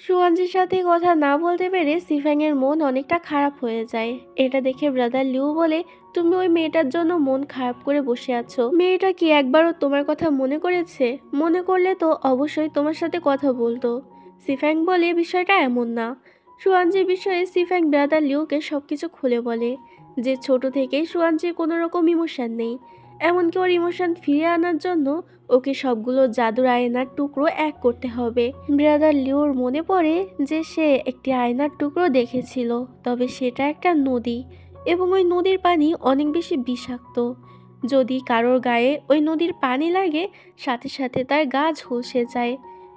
সুয়ানজির সাথে কথা না বলতে পেরে সিফ্যাং এর মন অনেকটা খারাপ হয়ে যায়। এটা দেখে ব্রাদার লিউ বলে, তুমি ওই মেয়েটার জন্য মন খারাপ করে বসে আছো। মেয়েটা কি একবারও তোমার কথা মনে করেছে? মনে করলে তো অবশ্যই তোমার সাথে কথা বলতো। সিফ্যাং বলে, বিষয়টা এমন না। সুয়ানজির বিষয়ে সিফ্যাং ব্রাদার লিউকে সবকিছু খুলে বলে যে ছোট থেকেই সুয়ানজির কোনো রকম ইমোশন নেই। এমনকি ওর ইমোশন ফিরিয়ে আনার জন্য ওকে সবগুলো জাদুর আয়নার টুকরো এক করতে হবে। ব্রাদার লিওর মনে পড়ে যে সে একটি আয়নার টুকরো দেখেছিল, তবে সেটা একটা নদী, এবং ওই নদীর পানি অনেক বেশি বিষাক্ত। যদি কারোর গায়ে ওই নদীর পানি লাগে, সাথে সাথে তার গা ঝলসে যায়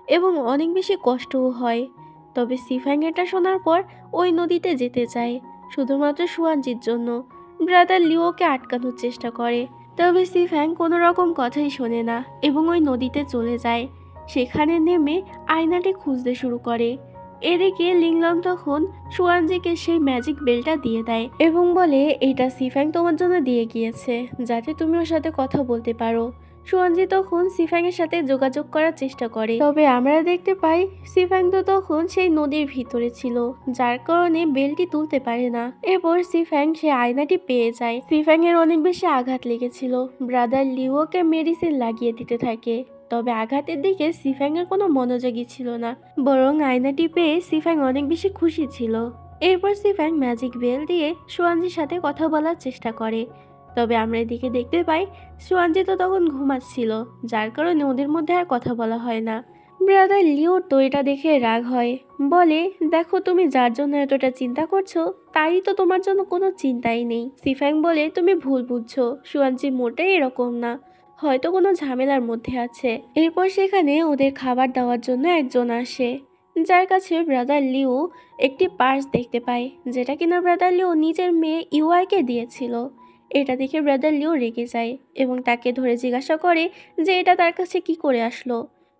এবং অনেক বেশি কষ্টও হয়। তবে সিফ্যাং এটা শোনার পর ওই নদীতে যেতে চায় শুধুমাত্র সুয়ানজির জন্য। ব্রাদার লিওকে আটকানোর চেষ্টা করে, তবে সিফ্যাং কোনো রকম কথাই শোনে না এবং ওই নদীতে চলে যায়। সেখানে নেমে আয়নাটি খুঁজতে শুরু করে। এদিকে লিংলং তখন সুয়ানজিকে সেই ম্যাজিক বেলটা দিয়ে দেয় এবং বলে, এটা সিফ্যাং তোমার জন্য দিয়ে গিয়েছে যাতে তুমি ওর সাথে কথা বলতে পারো। সুয়ানজি তখন সিফ্যাং এর সাথে যোগাযোগ করার চেষ্টা করে, তবে আমরা দেখতে পাই সিফ্যাং তো তখন সেই নদীর ভিতরে ছিল, যার কারণে বেলটি তুলতে পারে না। এরপর সিফ্যাং সে আয়নাটি পেয়ে যায়। সিফ্যাং এর অনেক বেশি আঘাত লেগেছিল। ব্রাদার লিওকে মেডিসিন লাগিয়ে দিতে থাকে, তবে আঘাতের দিকে সিফ্যাং এর কোনো মনোযোগই ছিল না, বরং আয়নাটি পেয়ে সিফ্যাং অনেক বেশি খুশি ছিল। এরপর সিফ্যাং ম্যাজিক বেল দিয়ে সুয়ানজির সাথে কথা বলার চেষ্টা করে, তবে আমরা এদিকে দেখতে পাই সুয়ানজি তো তখন ঘুমাচ্ছিল, যার কারণে ওদের মধ্যে আর কথা বলা হয় না। ব্রাদার লিওর তো এটা দেখে রাগ হয়, বলে, দেখো তুমি যার জন্য এতটা চিন্তা করছো তাই তো তোমার জন্য কোনো চিন্তাই নেই। সিফ্যাং বলে, তুমি ভুল বুঝছো, সুয়ানজি মোটেই এরকম না, হয়তো কোনো ঝামেলার মধ্যে আছে। এরপর সেখানে ওদের খাবার দেওয়ার জন্য একজন আসে, যার কাছে ব্রাদার লিও একটি পার্স দেখতে পায়, যেটা কিনা ব্রাদার লিও নিজের মেয়ে ইউআইকে দিয়েছিল। এটা দেখে ব্রাদার লিও রেগে যায় এবং তাকে ধরে জিজ্ঞাসা করে যে এটা তার কাছে কি করে আসলো।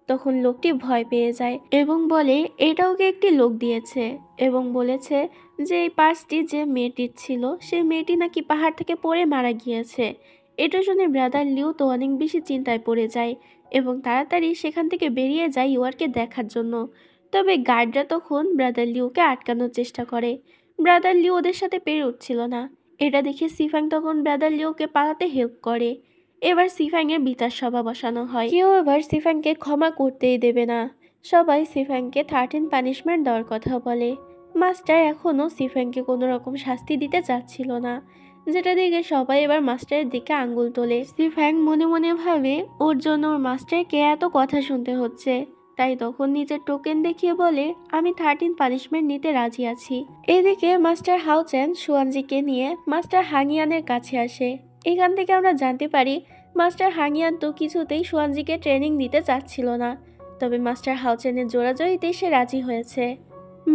তখন লোকটি ভয় পেয়ে যায় এবং বলে এটা ওকে একটি লোক দিয়েছে এবং বলেছে যে এই পার্সটি যে মেয়েটির ছিল সেই মেয়েটি নাকি পাহাড় থেকে পড়ে মারা গিয়েছে। এটা শুনে ব্রাদার লিও তো অনেক বেশি চিন্তায় পড়ে যায় এবং তাড়াতাড়ি সেখান থেকে বেরিয়ে যায় ইউয়ারকে দেখার জন্য। তবে গার্ডরা তখন ব্রাদার লিওকে আটকানোর চেষ্টা করে। ব্রাদার লিও ওদের সাথে পেরে উঠছিল না। এটা দেখে সিফ্যাং তখন ব্রাদার লিওকে পালাতে হেল্প করে। এবার সিফ্যাং এর বিচার সভা বসানো হয়। কেউ এবার সিফ্যাংকে ক্ষমা করতেই দেবে না। সবাই সিফ্যাংকে 13 পানিশমেন্ট দেওয়ার কথা বলে। মাস্টার এখনও সিফ্যাংকে কোনো রকম শাস্তি দিতে চাচ্ছিল না, যেটা দেখে সবাই এবার মাস্টারের দিকে আঙ্গুল তোলে। সিফ্যাং মনে মনে ভাবে ওর জন্য ওর মাস্টারকে এত কথা শুনতে হচ্ছে, তাই তখন নিজের টোকেন দেখিয়ে বলে, আমি 13 পানিশমেন্ট নিতে রাজি আছি। এদিকে মাস্টার হাওচেন সুয়ানজিকে নিয়ে মাস্টার হাংয়ানের কাছে আসে। এখান থেকে আমরা জানতে পারি মাস্টার হাংয়ান তো কিছুতেই সুয়ানজিকে ট্রেনিং দিতে চাচ্ছিল না, তবে মাস্টার হাওচেনের জোরাজোরিতে সে রাজি হয়েছে।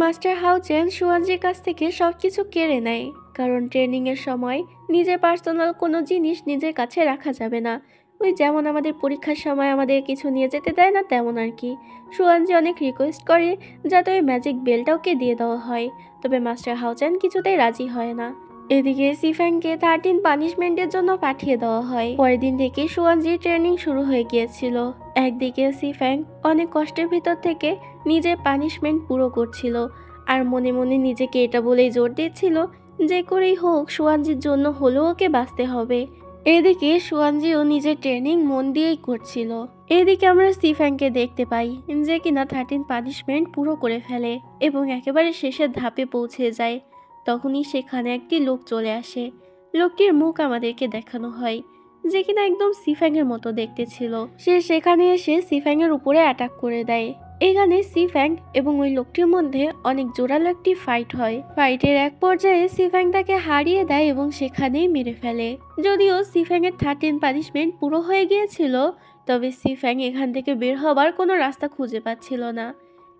মাস্টার হাওচেন সুয়ানজির কাছ থেকে সবকিছু কেড়ে নেয়, কারণ ট্রেনিংয়ের সময় নিজের পার্সোনাল কোনো জিনিস নিজের কাছে রাখা যাবে না। ওই যেমন আমাদের পরীক্ষার সময় আমাদের কিছু নিয়ে যেতে দেয় না, তেমন আর কি। সুয়ানজি অনেক রিকোয়েস্ট করে যাতে ওই ম্যাজিক বেলটা ওকে দিয়ে দেওয়া হয়, তবে মাস্টার হাওচেন কিছুতেই রাজি হয় না। এদিকে সিফ্যাংকে 13 পানিশমেন্টের জন্য পাঠিয়ে দেওয়া হয়। পরের দিন থেকে সুয়ানজির ট্রেনিং শুরু হয়ে গিয়েছিল। একদিকে সিফ্যাং অনেক কষ্টের ভিতর থেকে নিজের পানিশমেন্ট পুরো করছিল, আর মনে মনে নিজেকে এটা বলেই জোর দিচ্ছিল যে করেই হোক সুয়ানজির জন্য হলেও ওকে বাঁচতে হবে। এদিকে সুয়ানজিও নিজের ট্রেনিং মন দিয়েই করছিল। এদিকে আমরা সিফ্যাংকে দেখতে পাই যে কিনা 13 পানিশমেন্ট পুরো করে ফেলে এবং একেবারে শেষের ধাপে পৌঁছে যায়। তখনই সেখানে একটি লোক চলে আসে। লোকটির মুখ আমাদেরকে দেখানো হয়, যে কিনা একদম সিফ্যাং এর মতো দেখতে ছিল। সে সেখানে এসে সিফ্যাং এর উপরে অ্যাটাক করে দেয়। এখানে সিফ্যাং এবং ওই লোকটির মধ্যে অনেক জোরালো একটি ফাইট হয়। ফাইটের এক পর্যায়ে সিফ্যাং তাকে হারিয়ে দেয় এবং সেখানেই মেরে ফেলে। যদিও সিফ্যাং এর 13 পানিশমেন্ট পুরো হয়ে গিয়েছিল, তবে সিফ্যাং এখান থেকে বের হবার কোনো রাস্তা খুঁজে পাচ্ছিল না।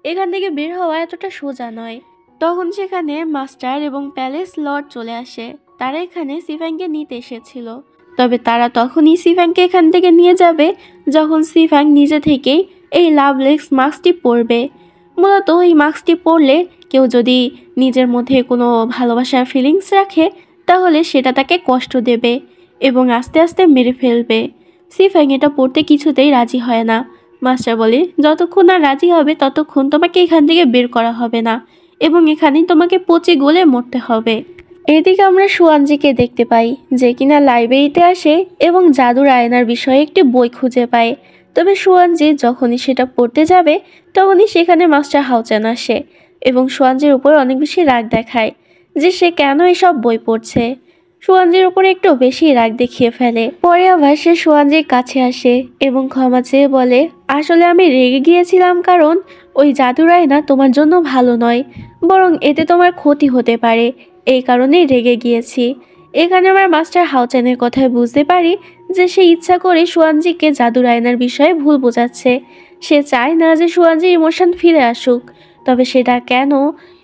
এখান থেকে বের হওয়া এতটা সোজা নয়। তখন সেখানে মাস্টার এবং প্যালেস লর্ড চলে আসে। তারা এখানে সিফ্যাংকে নিতে এসেছিল, তবে তারা তখনই সিফ্যাংকে এখান থেকে নিয়ে যাবে যখন সিফ্যাং নিজে থেকেই এই লাভলেস মাস্কটি পরবে। মূলত এই মাস্কটি পরলে কেউ যদি নিজের মধ্যে কোনো ভালোবাসার ফিলিংস রাখে তাহলে সেটা তাকে কষ্ট দেবে এবং আস্তে আস্তে মেরে ফেলবে। সিফ্যাং এটা পড়তে কিছুতেই রাজি হয় না। মাস্টার বলে, যতক্ষণ না রাজি হবে ততক্ষণ তোমাকে এখান থেকে বের করা হবে না এবং এখানেই তোমাকে পচে গলে মরতে হবে। এদিকে আমরা সুয়ানজিকে দেখতে পাই, যে কিনা লাইব্রেরিতে আসে এবং জাদুর আয়নার বিষয়ে একটি বই খুঁজে পায়। তবে সুয়ানজি যখনই সেটা পড়তে যাবে তখনই সেখানে মাস্টার হাউচান আসে এবং সুয়ানজির উপর অনেক বেশি রাগ দেখায় যে সে কেন এসব বই পড়ছে। সুয়ানজির উপরে একটু বেশি রাগ দেখিয়ে ফেলে। পরে আবার সে সুয়ানজির কাছে আসে এবং ক্ষমা চেয়ে বলে, আসলে আমি রেগে গিয়েছিলাম কারণ ওই জাদুর আয়না তোমার জন্য ভালো নয়, বরং এতে তোমার ক্ষতি হতে পারে, এই কারণেই রেগে গিয়েছি। এখানে আমার মাস্টার হাউচানের কথায় বুঝতে পারি যে সে ইচ্ছা করে সুয়ানজিকে জাদুর আয়নার বিষয়ে ভুল বোঝাচ্ছে। সে চায় না যে সুয়ানজির ইমোশন ফিরে আসুক, তবে সেটা কেন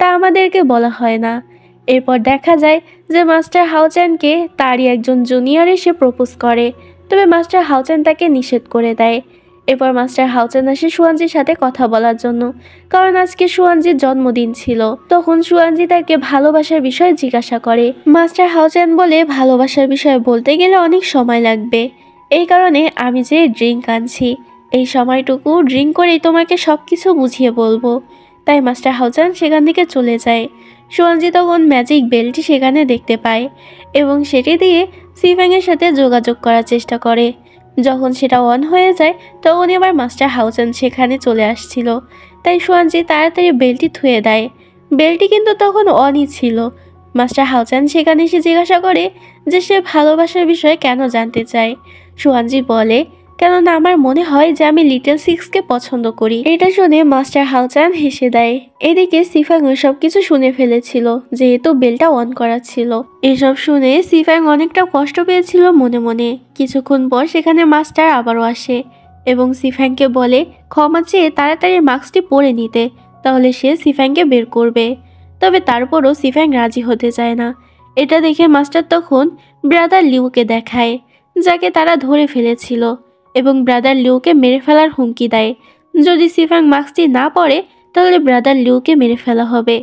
তা আমাদেরকে বলা হয় না। এরপর দেখা যায় যে মাস্টার হাউচানকে তারই একজন জুনিয়র এসে প্রপোজ করে, তবে মাস্টার হাউচান তাকে নিষেধ করে দেয়। এরপর মাস্টার হাউচান আসে সুয়ানজির সাথে কথা বলার জন্য, কারণ আজকে সুয়ানজির জন্মদিন ছিল। তখন সুয়ানজি তাকে ভালোবাসার বিষয়ে জিজ্ঞাসা করে। মাস্টার হাউচান বলে, ভালোবাসার বিষয়ে বলতে গেলে অনেক সময় লাগবে, এই কারণে আমি যে ড্রিঙ্ক আনছি, এই সময়টুকু ড্রিঙ্ক করেই তোমাকে সব কিছু বুঝিয়ে বলবো। তাই মাস্টার হাউচান সেখান থেকে চলে যায়। সুয়ানজি তখন ম্যাজিক বেলটি সেখানে দেখতে পায় এবং সেটি দিয়ে সিফ্যাংয়ের সাথে যোগাযোগ করার চেষ্টা করে। যখন সেটা অন হয়ে যায় তখন এবার মাস্টার হাউচান সেখানে চলে আসছিল, তাই সুয়ানজি তাড়াতাড়ি বেলটি থুয়ে দেয়। বেলটি কিন্তু তখন অনই ছিল। মাস্টার হাউচান সেখানে এসে জিজ্ঞাসা করে যে সে ভালোবাসার বিষয়ে কেন জানতে চায়। সুয়ানজি বলে, কেননা আমার মনে হয় যে আমি লিটল সিক্সকে পছন্দ করি। এটা শুনে মাস্টার হাউচান হেসে দেয়। এদিকে সিফ্যাং সব কিছু শুনে ফেলেছিল, যেহেতু বেলটা অন করা ছিল। এসব শুনে সিফ্যাং অনেকটা কষ্ট পেয়েছিল মনে মনে। কিছুক্ষণ পর সেখানে মাস্টার আবারও আসে এবং সিফ্যাংকে বলে ক্ষমা চেয়ে তাড়াতাড়ি মাস্কটি পরে নিতে, তাহলে সে সিফ্যাংকে বের করবে। তবে তারপরও সিফ্যাং রাজি হতে চায় না। এটা দেখে মাস্টার তখন ব্রাদার লিউকে দেখায়, যাকে তারা ধরে ফেলেছিল, এবং ব্রাদার লিউকে মেরে ফেলার হুমকি দেয়। যদি সিফ্যাং মাস্কটি না পরে তাহলে ব্রাদার লিউকে মেরে ফেলা হবে।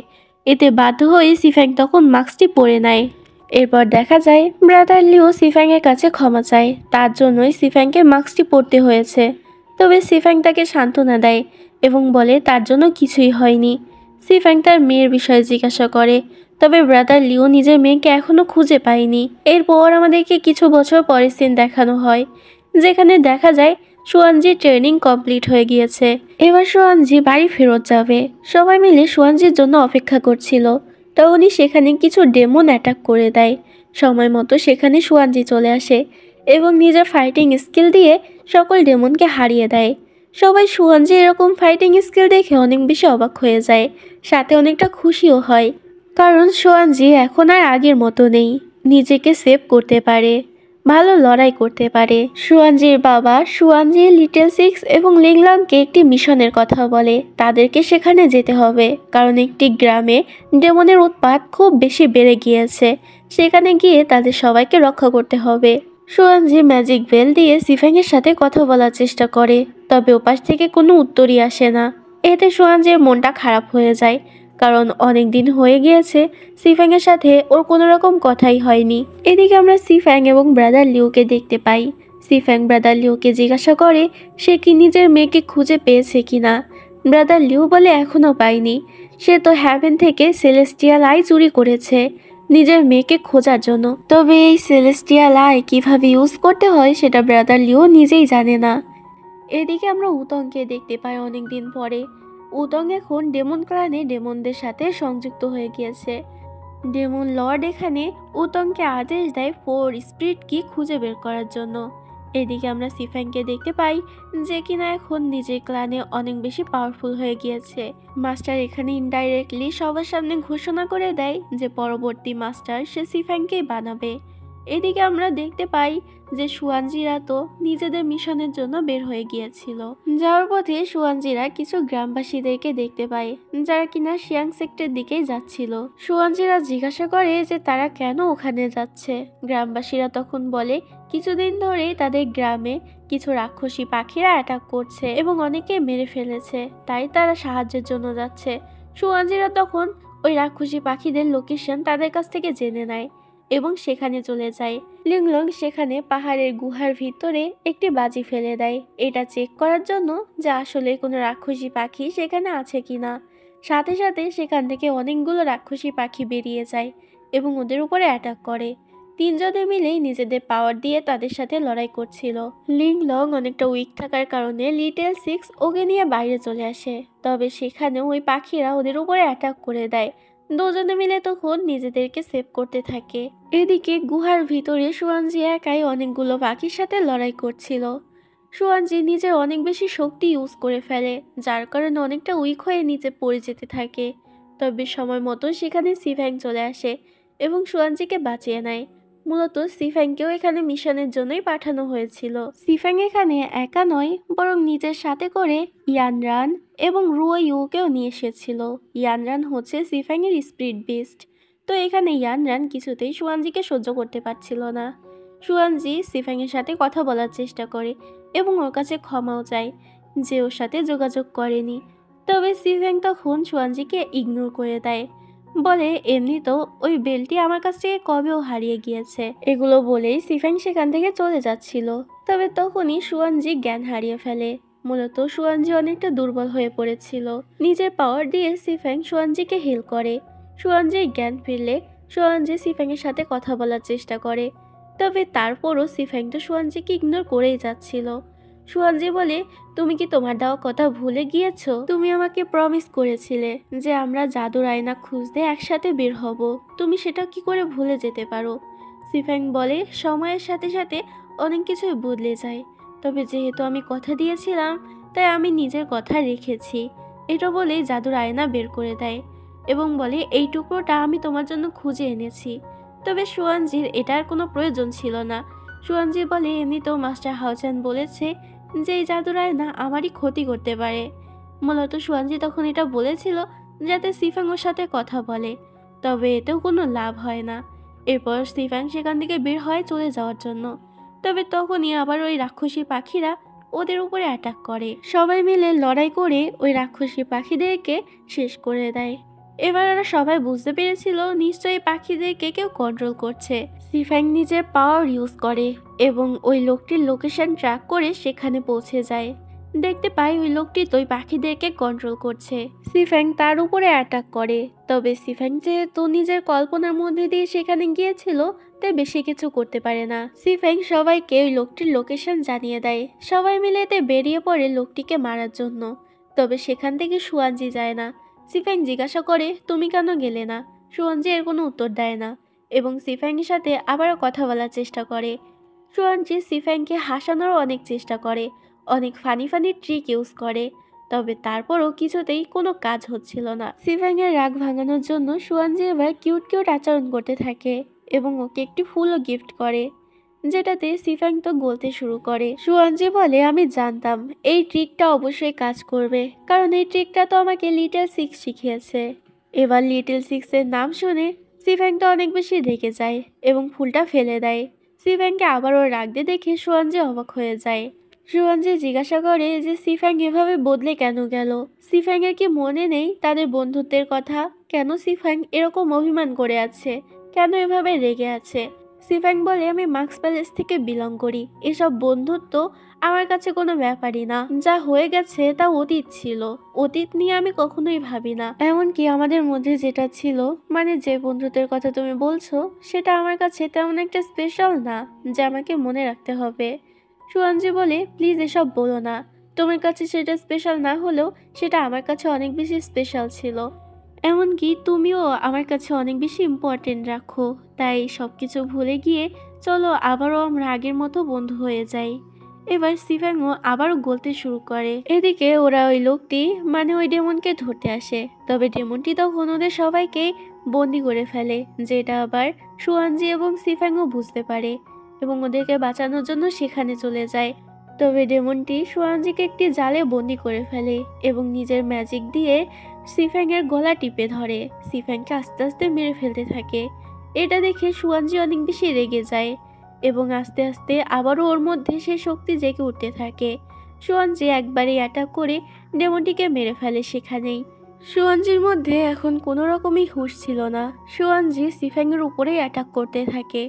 এতে বাধ্য হয়ে সিফ্যাং তখন মাস্কটি পরে নেয়। এরপর দেখা যায় ব্রাদার লিউ সিফ্যাংয়ের কাছে ক্ষমা চায়, তার জন্যই সিফ্যাংকে মাস্কটি পরতে হয়েছে। তবে সিফ্যাং তাকে সান্ত্বনা দেয় এবং বলে তার জন্য কিছুই হয়নি। সিফ্যাং তার মেয়ের বিষয়ে জিজ্ঞাসা করে, তবে ব্রাদার লিউ নিজের মেয়েকে এখনও খুঁজে পায়নি। এরপর আমাদেরকে কিছু বছর পরের সিন দেখানো হয়, যেখানে দেখা যায় সুয়ানজি ট্রেনিং কমপ্লিট হয়ে গিয়েছে। এবার সুয়ানজি বাড়ি ফেরত যাবে। সবাই মিলে সুয়ানজির জন্য অপেক্ষা করছিল। তখনই সেখানে কিছু ডেমন অ্যাটাক করে দেয়। সময় মতো সেখানে সুয়ানজি চলে আসে এবং নিজের ফাইটিং স্কিল দিয়ে সকল ডেমনকে হারিয়ে দেয়। সবাই সুয়ানজি এরকম ফাইটিং স্কিল দেখে অনেক বেশি অবাক হয়ে যায়, সাথে অনেকটা খুশিও হয়, কারণ সুয়ানজি এখন আর আগের মতো নেই, নিজেকে সেভ করতে পারে, ভালো লড়াই করতে পারে। সুয়ানজির বাবা সুয়ানজি, লিটল সিক্স এবং লিংলাংকে একটি মিশনের কথা বলে। তাদেরকে সেখানে যেতে হবে, কারণ একটি গ্রামে ডেমনের উৎপাত খুব বেশি বেড়ে গিয়েছে। সেখানে গিয়ে তাদের সবাইকে রক্ষা করতে হবে। সুয়ানজি ম্যাজিক বেল দিয়ে সিফ্যাংয়ের সাথে কথা বলার চেষ্টা করে, তবে ওপাশ থেকে কোনো উত্তরই আসে না। এতে সুয়ানজির মনটা খারাপ হয়ে যায়, কারণ অনেক দিন হয়ে গিয়েছে সিফ্যাংয়ের সাথে ওর কোনো রকম কথাই হয়নি। এদিকে আমরা সিফ্যাং এবং ব্রাদার লিউকে দেখতে পাই। সিফ্যাং ব্রাদার লিউকে জিজ্ঞাসা করে সে কি নিজের মেয়েকে খুঁজে পেয়েছে কিনা। ব্রাদার লিউ বলে এখনও পায়নি, সে তো হ্যাভেন থেকে সেলেস্টিয়াল আই চুরি করেছে নিজের মেয়েকে খোঁজার জন্য। তবে এই সেলেস্টিয়াল আই কিভাবে ইউজ করতে হয় সেটা ব্রাদার লিউ নিজেই জানে না। এদিকে আমরা উতংকে দেখতে পাই অনেকদিন পরে। উতং এখন ডেমন ক্লানে ডেমনদের সাথে সংযুক্ত হয়ে গিয়েছে। ডেমন লর্ড এখানে উতংকে আদেশ দেয় 4 স্পিরিট কি খুঁজে বের করার জন্য। এদিকে আমরা সিফ্যাংকে দেখতে পাই, যে কিনা এখন নিজের ক্লানে অনেক বেশি পাওয়ারফুল হয়ে গিয়েছে। মাস্টার এখানে ইনডাইরেক্টলি সবার সামনে ঘোষণা করে দেয় যে পরবর্তী মাস্টার সে সিফ্যাংকেই বানাবে। এদিকে আমরা দেখতে পাই যে সুয়ানজিরা তো নিজেদের মিশনের জন্য বের হয়ে গিয়েছিল। যাওয়ার পথে সুয়ানজিরা কিছু গ্রামবাসীদেরকে দেখতে পায়, যারা কিনা শিয়াং সেক্টরের দিকেই যাচ্ছিল। সুয়ানজিরা জিজ্ঞাসা করে যে তারা কেন ওখানে যাচ্ছে। গ্রামবাসীরা তখন বলে কিছুদিন ধরেই তাদের গ্রামে কিছু রাক্ষসী পাখিরা অ্যাটাক করছে এবং অনেকে মেরে ফেলেছে, তাই তারা সাহায্যের জন্য যাচ্ছে। সুয়ানজিরা তখন ওই রাক্ষসী পাখিদের লোকেশন তাদের কাছ থেকে জেনে নেয় এবং সেখানে চলে যায়। লিংলং সেখানে পাহাড়ের গুহার ভিতরে একটি বাজি ফেলে দেয়, এটা চেক করার জন্য যে আসলে কোনো রাক্ষসী পাখি সেখানে আছে কিনা। সাথে সাথে সেখান থেকে অনেকগুলো রাক্ষসী পাখি বেরিয়ে যায় এবং ওদের উপরে অ্যাটাক করে। তিনজনে মিলেই নিজেদের পাওয়ার দিয়ে তাদের সাথে লড়াই করছিল। লিংলং অনেকটা উইক থাকার কারণে লিটল সিক্স ওকে নিয়ে বাইরে চলে আসে, তবে সেখানেও ওই পাখিরা ওদের উপরে অ্যাটাক করে দেয়। দুজনে মিলে তখন নিজেদেরকে সেভ করতে থাকে। এদিকে গুহার ভিতরে সুয়ানজি একাই অনেকগুলো পাখির সাথে লড়াই করছিল। সুয়ানজি নিজের অনেক বেশি শক্তি ইউজ করে ফেলে, যার কারণে অনেকটা উইক হয়ে নিচে পড়ে যেতে থাকে। তবে সময় মতো সেখানে সিফ্যাং চলে আসে এবং সুয়ানজিকে বাঁচিয়ে নেয়। মূলত সিফ্যাংকেও এখানে মিশনের জন্যই পাঠানো হয়েছিল। সিফ্যাং এখানে একা নয়, বরং নিজের সাথে করে ইয়ানরান এবং রুও ইউকেও নিয়ে এসেছিল। ইয়ানরান হচ্ছে সিফ্যাংয়ের স্পিরিট বিস্ট। তো এখানে ইয়ানরান কিছুতেই সুয়ানজিকে সহ্য করতে পারছিল না। সুয়ানজি সিফ্যাংয়ের সাথে কথা বলার চেষ্টা করে এবং ওর কাছে ক্ষমাও চায় যে ওর সাথে যোগাযোগ করেনি। তবে সিফ্যাং তখন সুয়ানজিকে ইগনোর করে দেয়, বলে এমনি তো ওই বেলটি আমার কাছ থেকে কবেও হারিয়ে গিয়েছে। এগুলো বলেই সিফ্যাং সেখান থেকে চলে যাচ্ছিল। তবে তখনই সুয়ানজি জ্ঞান হারিয়ে ফেলে। মূলত সুয়ানজি অনেকটা দুর্বল হয়ে পড়েছিল। নিজের পাওয়ার দিয়ে সিফ্যাং সুয়ানজিকে হিল করে। সুয়ানজির জ্ঞান ফিরলে সুয়ানজি সিফ্যাংয়ের সাথে কথা বলার চেষ্টা করে, তবে তারপরও সিফ্যাং তো সুয়ানজিকে ইগনোর করেই যাচ্ছিল। সুয়ানজি বলে, তুমি কি তোমার দেওয়া কথা ভুলে গিয়েছো? তুমি আমাকে প্রমিস করেছিলে যে আমরা জাদুর আয়না খুঁজতে একসাথে বের হব, তুমি সেটা কি করে ভুলে যেতে পারো? সিফ্যাং বলে, সময়ের সাথে সাথে অনেক কিছুই বদলে যায়, তবে যেহেতু আমি কথা দিয়েছিলাম তাই আমি নিজের কথা রেখেছি। এটা বলেই জাদুর আয়না বের করে দেয় এবং বলে, এই টুকরোটা আমি তোমার জন্য খুঁজে এনেছি। তবে সুয়ানজির এটার কোনো প্রয়োজন ছিল না। সুয়ানজি বলে, এমনিতেও মাস্টার হাওচান বলেছে যে এই জাদুর আয়না আমারই ক্ষতি করতে পারে। মূলত সুয়ানজি তখন এটা বলেছিল যাতে সিফ্যাং ওর সাথে কথা বলে, তবে এতেও কোনো লাভ হয় না। এরপর সিফ্যাং সেখান থেকে বের হয় চলে যাওয়ার জন্য। তবে তখনই আবার ওই রাক্ষসী পাখিরা ওদের উপরে অ্যাটাক করে। সবাই মিলে লড়াই করে ওই রাক্ষসী পাখিদেরকে শেষ করে দেয়। এবার ওরা সবাই বুঝতে পেরেছিল নিশ্চয়ই পাখিদেরকে কেউ কন্ট্রোল করছে। সিফ্যাং নিজের পাওয়ার ইউজ করে এবং ওই লোকটির লোকেশন ট্র্যাক করে সেখানে পৌঁছে যায়। দেখতে পাই ওই লোকটি তো ওই পাখিদেরকে কন্ট্রোল করছে। সিফ্যাং তার উপরে অ্যাটাক করে, তবে সিফ্যাং যেহেতু নিজের কল্পনার মধ্যে দিয়ে সেখানে গিয়েছিল তাই বেশি কিছু করতে পারে না। সিফ্যাং সবাইকে ওই লোকটির লোকেশন জানিয়ে দেয়। সবাই মিলে এতে বেরিয়ে পড়ে লোকটিকে মারার জন্য। তবে সেখান থেকে সুয়ানজি যায় না। সিফ্যাং জিজ্ঞাসা করে, তুমি কেন গেলে না? সুয়ানজি এর কোনো উত্তর দেয় না এবং সিফ্যাংয়ের সাথে আবারও কথা বলার চেষ্টা করে। সুয়ানজি সিফ্যাংকে হাসানোর অনেক চেষ্টা করে, অনেক ফানি ফানি ট্রিক ইউজ করে, তবে তারপরও কিছুতেই কোনো কাজ হচ্ছিল না। সিফ্যাংয়ের রাগ ভাঙানোর জন্য সুয়ানজি এবার কিউট কিউট আচরণ করতে থাকে এবং ওকে একটি ফুলও গিফট করে, যেটাতে সিফ্যাং তো গলতে শুরু করে। সুয়ানজি বলে, আমি জানতাম এই ট্রিকটা অবশ্যই কাজ করবে, কারণ এই ট্রিকটা তো আমাকে লিটল সিক্স শিখিয়েছে। এবার লিটল সিক্সের নাম শুনে সিফ্যাংটা অনেক বেশি রেগে যায় এবং ফুলটা ফেলে দেয়। সিফ্যাংকে আবারও রাগতে দেখে সুয়ানজি অবাক হয়ে যায়। সুয়ানজি জিজ্ঞাসা করে যে সিফ্যাং এভাবে বদলে কেন গেল। সিফ্যাংয়ের কি মনে নেই তাদের বন্ধুত্বের কথা? কেন সিফ্যাং এরকম অভিমান করে আছে? কেন এভাবে রেগে আছে? সিফ্যাং বলে, আমি মার্কস প্যালেস থেকে বিলং করি, এসব বন্ধুত্ব আমার কাছে কোনো ব্যাপারই না। যা হয়ে গেছে তা অতীত ছিল, অতীত নিয়ে আমি কখনোই ভাবি না। এমনকি আমাদের মধ্যে যেটা ছিল, মানে যে বন্ধুত্বের কথা তুমি বলছো, সেটা আমার কাছে তেমন একটা স্পেশাল না যে আমাকে মনে রাখতে হবে। সুয়ানজি বলে, প্লিজ এসব বলো না, তোমার কাছে সেটা স্পেশাল না হলেও সেটা আমার কাছে অনেক বেশি স্পেশাল ছিল। এমনকি তুমিও আমার কাছে অনেক বেশি ইম্পর্টেন্ট রাখো, তাই সব কিছু ভুলে গিয়ে চলো আবারও আমরা আগের মতো বন্ধু হয়ে যাই। এবার সিফ্যাংও আবারও গলতে শুরু করে। এদিকে ওরা ওই লোকটি মানে ওই ডেমনকে ধরতে আসে, তবে ডেমনটি তখন ওদের সবাইকে বন্দি করে ফেলে, যেটা আবার সুয়ানজি এবং সিফ্যাংও বুঝতে পারে এবং ওদেরকে বাঁচানোর জন্য সেখানে চলে যায়। তবে ডেমনটি সুয়ানজিকে একটি জালে বন্দি করে ফেলে এবং নিজের ম্যাজিক দিয়ে সিফ্যাংয়ের গলা টিপে ধরে সিফ্যাংকে আস্তে আস্তে মেরে ফেলতে থাকে। এটা দেখে সুয়ানজি অনেক বেশি রেগে যায় এবং আস্তে আস্তে আবারও ওর মধ্যে সেই শক্তি জেগে উঠতে থাকে। সুয়ানজি একবারে অ্যাটাক করে ডেমনটিকে মেরে ফেলে সেখানেই। সুয়ানজির মধ্যে এখন কোনো রকমই হুঁশ ছিল না। সুয়ানজি সিফ্যাংয়ের উপরেই অ্যাটাক করতে থাকে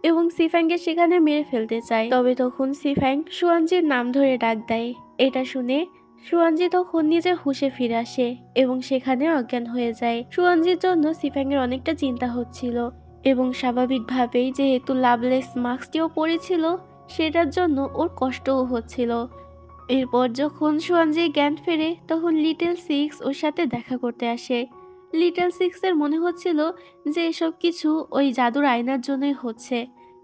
এবং সিফ্যাংকে সেখানে মেরে ফেলতে চায়। তবে তখন সিফ্যাং সুয়ানজির নাম ধরে ডাক দেয়। এটা শুনে সুয়ানজি তখন নিজের হুঁশে ফিরে আসে এবং সেখানে অজ্ঞান হয়ে যায়। সুয়ানজির জন্য সিফ্যাংয়ের অনেকটা চিন্তা হচ্ছিল এবং স্বাভাবিকভাবেই যেহেতু লাভলেস মাস্কটিও পরেছিল সেটার জন্য ওর কষ্টও হচ্ছিল। এরপর যখন সুয়ানজি জ্ঞান ফেরে তখন লিটল সিক্স ওর সাথে দেখা করতে আসে। লিটল সিক্সের মনে হচ্ছিল যে এসব কিছু ওই জাদুর আয়নার জন্যই হচ্ছে,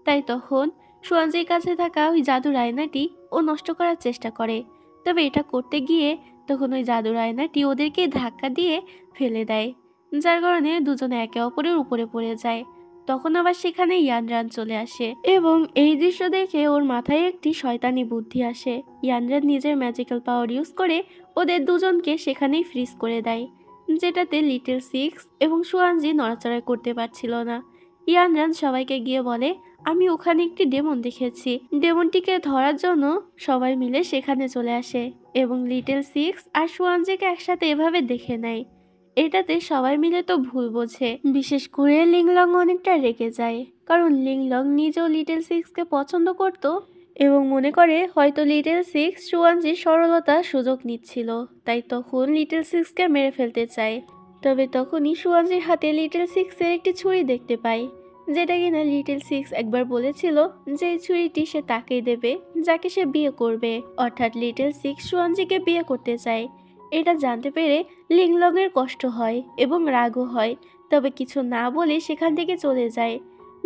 তাই তখন সুয়ানজির কাছে থাকা ওই জাদুর আয়নাটি ও নষ্ট করার চেষ্টা করে। তবে এটা করতে গিয়ে তখন ওই জাদুর আয়নাটি ওদেরকে ধাক্কা দিয়ে ফেলে দেয়, যার কারণে দুজনে একে অপরের উপরে পড়ে যায়। তখন আবার সেখানে ইয়ানরান চলে আসে এবং এই দৃশ্য দেখে ওর মাথায় একটি শয়তানি বুদ্ধি আসে। ইয়ানরান নিজের ম্যাজিক্যাল পাওয়ার ইউজ করে ওদের দুজনকে সেখানেই ফ্রিজ করে দেয়, যেটাতে লিটল সিক্স এবং সুয়ানজি নড়াচড়া করতে পারছিল না। ইয়ানরান সবাইকে গিয়ে বলে, আমি ওখানে একটি ডেমন দেখেছি। ডেমনটিকে ধরার জন্য সবাই মিলে সেখানে চলে আসে এবং লিটল সিক্স আর সুয়ানজিকে একসাথে এভাবে দেখে নেয়। এটাতে সবাই মিলে তো ভুল বোঝে, বিশেষ করে লিংলং অনেকটা রেগে যায়, কারণ লিংলং নিজেও লিটল সিক্সকে পছন্দ করত এবং মনে করে হয়তো লিটল সিক্স সুয়ানজির সরলতার সুযোগ নিচ্ছিল, তাই তখন লিটল সিক্সকে মেরে ফেলতে চায়। তবে তখনই সুয়ানজির হাতে লিটল সিক্সের একটি ছুরি দেখতে পায়, যেটা কিনা লিটল সিক্স একবার বলেছিল যে এই ছুরিটি সে তাকেই দেবে যাকে সে বিয়ে করবে, অর্থাৎ লিটল সিক্স সুয়ানজিকে বিয়ে করতে চায়। এটা জানতে পেরে লিংলংয়ের কষ্ট হয় এবং রাগও হয়, তবে কিছু না বলে সেখান থেকে চলে যায়।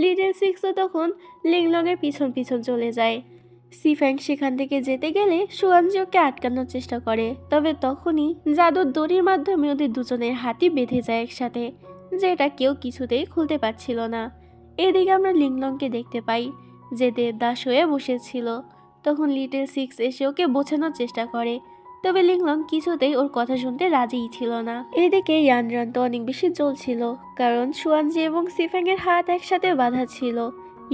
লিটল সিক্সও তখন লিংলংয়ের পিছন পিছন চলে যায়। সিফ্যাং সেখান থেকে যেতে গেলে সুয়ানজি ওকে আটকানোর চেষ্টা করে, তবে তখনই জাদুর দড়ির মাধ্যমে ওদের দুজনের হাতই বেঁধে যায় একসাথে, যেটা কেউ কিছুতেই খুলতে পারছিল না। এদিকে আমরা লিংলংকে দেখতে পাই যে দেবদাস হয়ে বসেছিল। তখন লিটল সিক্স এসে ওকে বোঝানোর চেষ্টা করে, তবে লিংলং কিছুতেই ওর কথা শুনতে রাজিই ছিল না। এদিকে ইয়ানরান তো অনেক বেশি জ্বলছিল, কারণ সুয়ানজি এবং সিফ্যাংয়ের হাত একসাথে বাঁধা ছিল।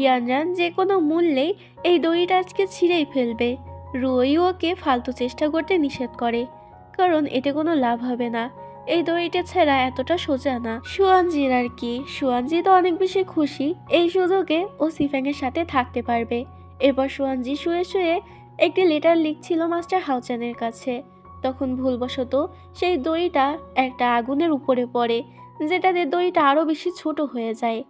ইয়ানরান যে কোনো মূল্যেই এই দড়িটা আজকে ছিঁড়েই ফেলবে। রুই ওকে ফালতু চেষ্টা করতে নিষেধ করে, কারণ এতে কোনো লাভ হবে না, এই দড়িটা ছাড়া এতটা সোজা না। সুয়ানজির আর কি, সুয়ানজি তো অনেক বেশি খুশি এই সুযোগে ও সিফ্যাংয়ের সাথে থাকতে পারবে। এরপর সুয়ানজি শুয়ে শুয়ে একটি লেটার লিখছিল মাস্টার হাউচানের কাছে। তখন ভুলবশত সেই দড়িটা একটা আগুনের উপরে পড়ে, যেটাতে দড়িটা আরো বেশি ছোট হয়ে যায়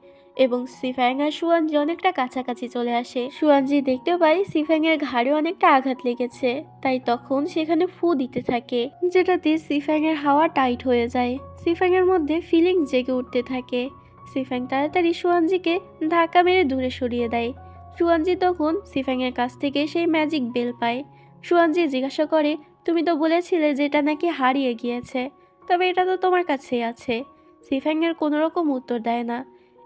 এবং সিফ্যাং আর সুয়ানজি অনেকটা কাছাকাছি চলে আসে। সুয়ানজি দেখতে পায় সিফ্যাংয়ের ঘাড়ে অনেকটা আঘাত লেগেছে, তাই তখন সেখানে ফু দিতে থাকে, যেটাতে সিফ্যাংয়ের হাওয়া টাইট হয়ে যায়। সিফ্যাংয়ের মধ্যে ফিলিং জেগে উঠতে থাকে। সিফ্যাং তাড়াতাড়ি সুয়ানজিকে ধাক্কা মেরে দূরে সরিয়ে দেয়। সুয়ানজি তখন সিফ্যাংয়ের কাছ থেকে সেই ম্যাজিক বেল পায়। সুয়ানজি জিজ্ঞাসা করে, তুমি তো বলেছিলে যে এটা নাকি হারিয়ে গিয়েছে, তবে এটা তো তোমার কাছেই আছে। সিফ্যাংয়ের কোনো রকম উত্তর দেয় না।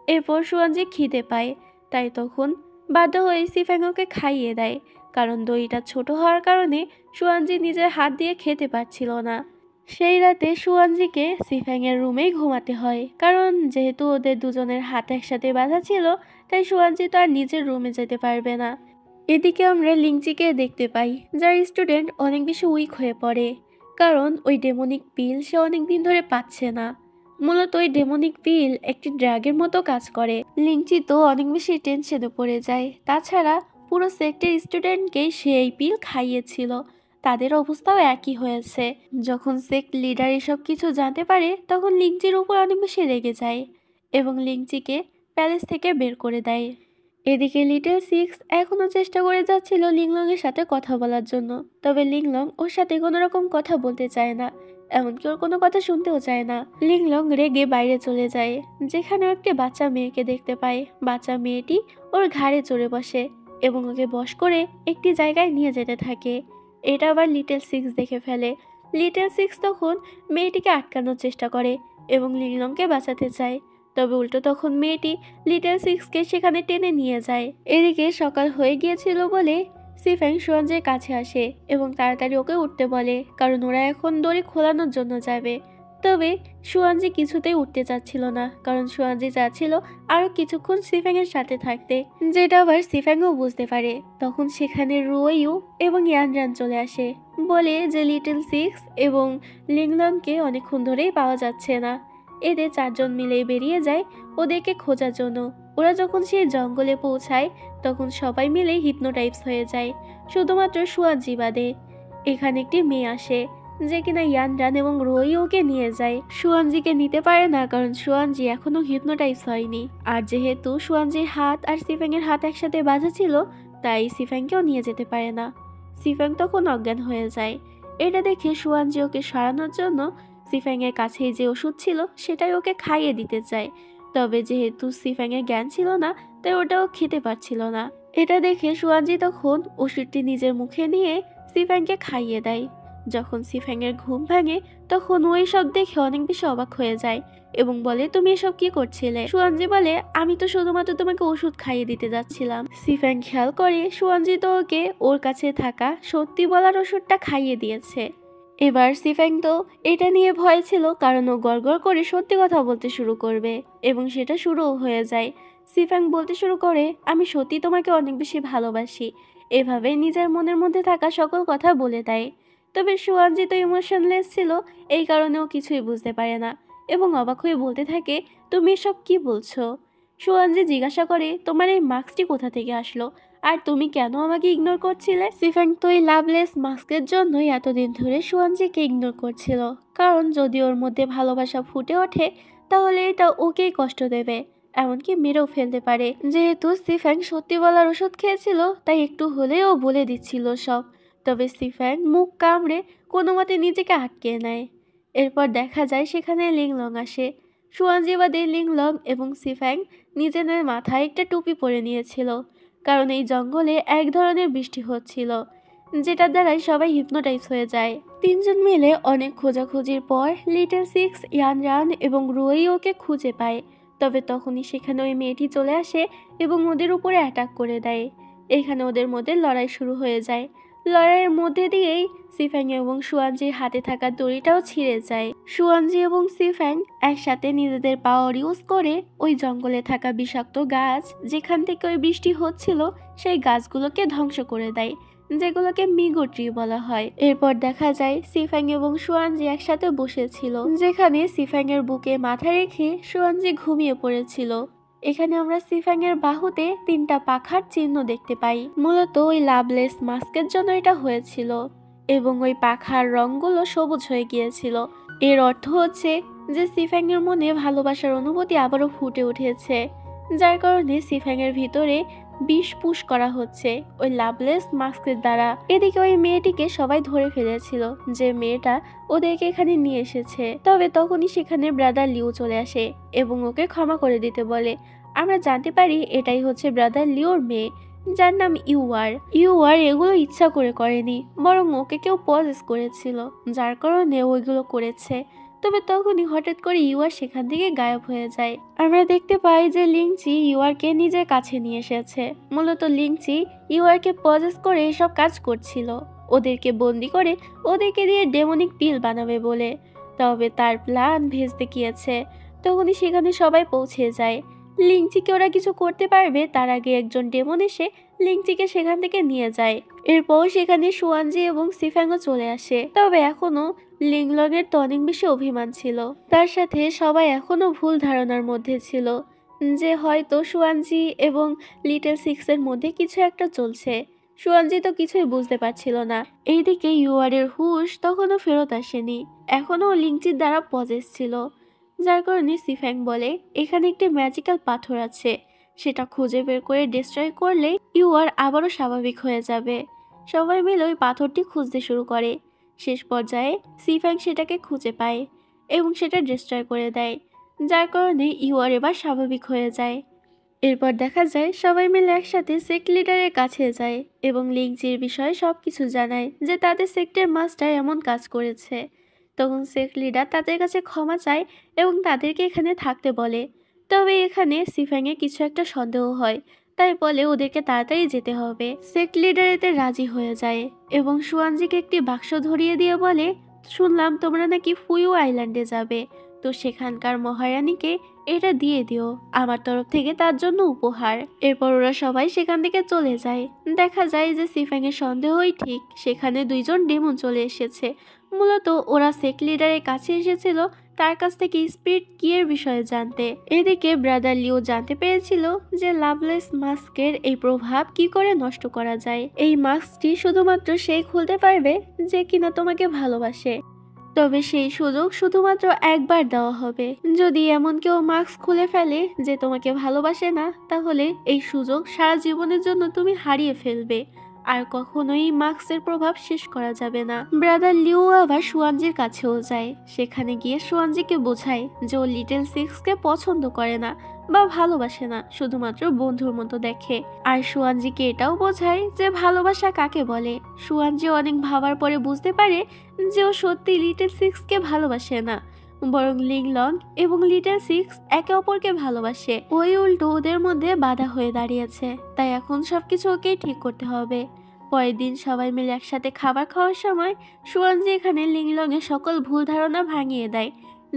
এরপর সুয়ানজি খিদে পায়, তাই তখন বাধ্য হয়ে সিফ্যাং ওকে খাইয়ে দেয়, কারণ দইটা ছোট হওয়ার কারণে সুয়ানজি নিজের হাত দিয়ে খেতে পারছিল না। সেই রাতে সুয়ানজিকে সিফ্যাংয়ের রুমেই ঘুমাতে হয়, কারণ যেহেতু ওদের দুজনের হাত একসাথে বাঁধা ছিল, তাই সুয়ানজি তো আর নিজের রুমে যেতে পারবে না। এদিকে আমরা লিংচিকে দেখতে পাই, যার স্টুডেন্ট অনেক বেশি উইক হয়ে পড়ে, কারণ ওই ডেমনিক পিল সে অনেক দিন ধরে পাচ্ছে না। মূলত ওই ডেমনিক পিল একটি ড্রাগের মতো কাজ করে। লিংচি তো অনেক বেশি টেনশনে পড়ে যায়, তাছাড়া পুরো সেক্টের স্টুডেন্টকেই সে এই পিল খাইয়েছিল, তাদের অবস্থাও একই হয়েছে। যখন সেক্ট লিডার এসব কিছু জানতে পারে তখন লিংচির উপর অনেক বেশি রেগে যায় এবং লিংচিকে প্যালেস থেকে বের করে দেয়। এদিকে লিটল সিক্স এখনো চেষ্টা করে যাচ্ছিল লিংলং এর সাথে কথা বলার জন্য, তবে লিংলং ওর সাথে কোনো রকম কথা বলতে চায় না, এমনকি ওর কোনো কথা শুনতেও চায় না। লিংলং রেগে বাইরে চলে যায়, যেখানে একটি বাচ্চা মেয়েকে দেখতে পায়। বাচ্চা মেয়েটি ওর ঘাড়ে চড়ে বসে এবং ওকে বশ করে একটি জায়গায় নিয়ে যেতে থাকে। এটা আবার লিটল সিক্স দেখে ফেলে। লিটল সিক্স তখন মেয়েটিকে আটকানোর চেষ্টা করে এবং লিংলংকে বাঁচাতে চায়, তবে উল্টো তখন মেয়েটি লিটল সিক্সকে সেখানে টেনে নিয়ে যায়। এদিকে সকাল হয়ে গিয়েছিল বলে সিফ্যাং সুয়ানজির কাছে আসে এবং তাড়াতাড়ি ওকে উঠতে বলে, কারণ ওরা এখন দড়ি খোলানোর জন্য যাবে। তবে সুয়ানজি কিছুতেই উঠতে চাচ্ছিল না, কারণ সুয়ানজি চাচ্ছিল আরো কিছুক্ষণ সিফ্যাংয়ের সাথে থাকতে, যেটা আবার সিফ্যাংও বুঝতে পারে। তখন সেখানে রুইউ এবং ইয়ানরান চলে আসে, বলে যে লিটল সিক্স এবং লিংলংকে অনেকক্ষণ ধরেই পাওয়া যাচ্ছে না। এদের চারজন মিলেই বেরিয়ে যায় ওদেরকে খোঁজার জন্য। ওরা যখন সেই জঙ্গলে পৌঁছায় তখন সবাই মিলে হিপনোটাইজড হয়ে যায়, শুধুমাত্র সুয়ানজি বাদে। এখানে একটি মেয়ে আসে যে কিনা ইয়ানরান এবং রোইওকে নিয়ে যায়। সুয়ানজিকে নিতে পারে না, কারণ সুয়ানজি এখনো হিপনোটাইজ হয়নি। আর যেহেতু সুয়ানজির হাত আর সিফ্যাংয়ের হাত একসাথে বাঁধা ছিল, তাই সিফ্যাংকেও নিয়ে যেতে পারে না। সিফ্যাং তখন অজ্ঞান হয়ে যায়। এটা দেখে সুয়ানজি ওকে সরানোর জন্য সিফ্যাংয়ের কাছেই যে ওষুধ ছিল সেটাই ওকে খাইয়ে দিতে চায়। তবে যেহেতু সিফ্যাংয়ের জ্ঞান ছিল না, তাই ওটাও খেতে পারছিল না। এটা দেখে সুয়ানজি তখন ওষুধটি নিজের মুখে নিয়ে সিফ্যাংকে খাইয়ে দেয়। যখন সিফ্যাংয়ের ঘুম ভাঙে তখন ও এসব দেখে অনেক বেশি অবাক হয়ে যায় এবং বলে, তুমি এসব কি করছিলে? সুয়ানজি বলে, আমি তো শুধুমাত্র তোমাকে ওষুধ খাইয়ে দিতে যাচ্ছিলাম। সিফ্যাং খেয়াল করে সুয়ানজি তো ওকে ওর কাছে থাকা সত্যি বলার ওষুধটা খাইয়ে দিয়েছে। এবার সিফ্যাং তো এটা নিয়ে ভয় ছিল, কারণ ও গড়গড় করে সত্যি কথা বলতে শুরু করবে এবং সেটা শুরুও হয়ে যায়। সিফ্যাং বলতে শুরু করে, আমি সত্যি তোমাকে অনেক বেশি ভালোবাসি। এভাবে নিজের মনের মধ্যে থাকা সকল কথা বলে দেয়। তবে সুয়ানজি তো ইমোশনলেস ছিল, এই কারণেও কিছুই বুঝতে পারে না এবং অবাক হয়ে বলতে থাকে, তুমি এসব কি বলছো? সুয়ানজি জিজ্ঞাসা করে, তোমার এই মাস্কটি কোথা থেকে আসলো আর তুমি কেন আমাকে ইগনোর করছিলে? সিফ্যাং তো এই লাভলেস মাস্কের জন্যই এতদিন ধরে সুয়ানজিকে ইগনোর করছিল, কারণ যদি ওর মধ্যে ভালোবাসা ফুটে ওঠে তাহলে এটা ওকেই কষ্ট দেবে, এমনকি মেরেও ফেলতে পারে। যেহেতু সিফ্যাং সত্যি বলার ওষুধ খেয়েছিল, তাই একটু হলেও বলে দিচ্ছিল সব। তবে সিফ্যাং মুখ কামড়ে কোনো মতে নিজেকে আটকে নেয়। এরপর দেখা যায় সেখানে লিংলং আসে। সুয়ানজি বাদে লিংলং এবং সিফ্যাং নিজেদের মাথায় একটা টুপি পরে নিয়েছিল, কারণ এই জঙ্গলে এক ধরনের বৃষ্টি হচ্ছিল, যেটার দ্বারাই সবাই হিপনোটাইজ হয়ে যায়। তিনজন মিলে অনেক খোঁজাখুঁজির পর লিটল সিক্স, ইয়ানরান এবং রুইওকে খুঁজে পায়। তবে তখনই সেখানে ওই মেয়েটি চলে আসে এবং ওদের উপরে অ্যাটাক করে দেয়। এখানে ওদের মধ্যে লড়াই শুরু হয়ে যায়। লড়াইয়ের মধ্যে দিয়েই সিফ্যাং এবং সুয়ানজির হাতে থাকা দড়িটাও ছিঁড়ে যায়। সুয়ানজি এবং সিফ্যাং একসাথে নিজেদের পাওয়ার ইউজ করে ওই জঙ্গলে থাকা বিষাক্ত গাছ, যেখান থেকে ওই বৃষ্টি হচ্ছিল, সেই গাছগুলোকে ধ্বংস করে দেয়, যেগুলোকে মিগো ট্রি বলা হয়। এরপর দেখা যায় সিফ্যাং এবং সুয়ানজি একসাথে বসেছিল, যেখানে সিফ্যাং এর বুকে মাথা রেখে সুয়ানজি ঘুমিয়ে পড়েছিল। এখানে আমরা সিফ্যাং এর বাহুতে 3টা পাখার চিহ্ন দেখতে পাই। মূলত ওই লাভলেস মাস্কের জন্য এটা হয়েছিল এবং ওই পাখার রঙগুলো সবুজ হয়ে গিয়েছিল। এর অর্থ হচ্ছে যে সিফ্যাং এর মনে ভালোবাসার অনুভূতি আবারও ফুটে উঠেছে, যার কারণে সিফ্যাং এর ভিতরে বিষ পুশ করা হচ্ছে ওই লাভলেস মাস্কের দ্বারা। এদিকে ওই মেয়েটিকে সবাই ধরে ফেলেছিল, যে মেয়েটা ওদেরকে এখানে নিয়ে এসেছে। তবে তখনই সেখানে ব্রাদার লিউ চলে আসে এবং ওকে ক্ষমা করে দিতে বলে। আমরা জানতে পারি এটাই হচ্ছে ব্রাদার লিওর মেয়ে, যার নাম ইউয়ার। ইউয়ার এগুলো ইচ্ছা করে করেনি, বরং ওকে কেউ পজেস করেছিল, যার কারণে ওইগুলো করেছে। তবে তখনই হঠাৎ করে ইউয়ার সেখান থেকে গায়েব হয়ে যায়। আমরা দেখতে পাই যে লিংচি ইউয়ারকে নিজের কাছে নিয়ে এসেছে। মূলত লিংচি ইউয়ারকে পজেস করে এসব কাজ করছিল, ওদেরকে বন্দি করে ওদেরকে দিয়ে ডেমনিক পিল বানাবে বলে। তবে তার প্ল্যান ভেস্তে গিয়েছে। তখনই সেখানে সবাই পৌঁছে যায়। লিংচিকে ওরা কিছু করতে পারবে তার আগে একজন ডেমন এসে লিংচিকে সেখান থেকে নিয়ে যায়। এরপর সেখানে সুয়ানজি এবং সিফ্যাংও চলে আসে। তবে এখনো লিংলং এর তো অনেক বেশি অভিমান ছিল। তার সাথে সবাই এখনো ভুল ধারণার মধ্যে ছিল যে হয়তো সুয়ানজি এবং লিটল সিক্স এর মধ্যে কিছু একটা চলছে। সুয়ানজি তো কিছুই বুঝতে পারছিল না। এইদিকে ইউয়ারের হুশ তখনও ফেরত আসেনি, এখনো লিংচির দ্বারা পজেস ছিল, যার কারণে সিফ্যাং বলে এখানে একটি ম্যাজিক্যাল পাথর আছে, সেটা খুঁজে বের করে ডিস্ট্রয় করলে ইউয়ার আবারও স্বাভাবিক হয়ে যাবে। সবাই মিলে ওই পাথরটি খুঁজতে শুরু করে। শেষ পর্যায়ে সিফ্যাং সেটাকে খুঁজে পায় এবং সেটা ডিস্ট্রয় করে দেয়, যার কারণে ইউয়ার এবার স্বাভাবিক হয়ে যায়। এরপর দেখা যায় সবাই মিলে একসাথে সেক্ট লিডারের কাছে যায় এবং লিংচির বিষয়ে সবকিছু জানায় যে তাদের সেক্টের মাস্টার এমন কাজ করেছে। তখন সেক্ট লিডার তাদের কাছে ক্ষমা চায় এবং তাদেরকে এখানে থাকতে বলে। তবে এখানে সিফ্যাংয়ের কিছু একটা সন্দেহ হয়, তাই বলে ওদেরকে তাড়াতাড়ি যেতে হবে। সেক্ট লিডার এতে রাজি হয়ে যায় এবং সুয়ানজিকে একটি বাক্স ধরিয়ে দিয়ে বলে, শুনলাম তোমরা নাকি ফুইউ আইল্যান্ডে যাবে, তো সেখানকার মহারানীকে এটা দিয়ে দিও আমার তরফ থেকে তার জন্য উপহার। এরপর ওরা সবাই সেখান থেকে চলে যায়। দেখা যায় যে সিফ্যাং এর সন্দেহই ঠিক, সেখানে দুইজন ডেমন চলে এসেছে। মূলত ওরা সেক্ট লিডারের কাছে এসেছিল তার কাছ থেকে স্পিরিট কি এর বিষয়ে জানতে। এদিকে ব্রাদার লিও জানতে পেরেছিল যে লাভলেস মাস্কের এই প্রভাব কি করে নষ্ট করা যায়। এই মাস্কটি শুধুমাত্র সেই খুলতে পারবে যে কিনা তোমাকে ভালোবাসে, তবে সেই সুযোগ শুধুমাত্র একবার দেওয়া হবে। যদি এমন কেউ মাস্ক খুলে ফেলে যে তোমাকে ভালোবাসে না, তাহলে এই সুযোগ সারা জীবনের জন্য তুমি হারিয়ে ফেলবে, আর কখনোই মাস্কের প্রভাব শেষ করা যাবে না। ব্রাদার লিউ আবার সুয়ানজির কাছেও যায়। সেখানে গিয়ে সুয়ানজিকে বোঝায় যে ও লিটল সিক্সকে পছন্দ করে না বা ভালোবাসে না, শুধুমাত্র বন্ধুর মতো দেখে। আর সুয়ানজিকে এটাও বোঝায় যে ভালোবাসা কাকে বলে। সুয়ানজি অনেক ভাবার পরে বুঝতে পারে যে ও সত্যি লিটল সিক্সকে ভালোবাসে না, বরং লিংলং এবং লিটল সিক্স একে অপরকে ভালোবাসে। ওই উল্টো ওদের মধ্যে বাধা হয়ে দাঁড়িয়েছে, তাই এখন সবকিছু ওকেই ঠিক করতে হবে। পরের দিন সবাই মিলে একসাথে খাবার খাওয়ার সময় সুয়ানজি এখানে লিংলং এর সকল ভুল ধারণা ভাঙিয়ে দেয়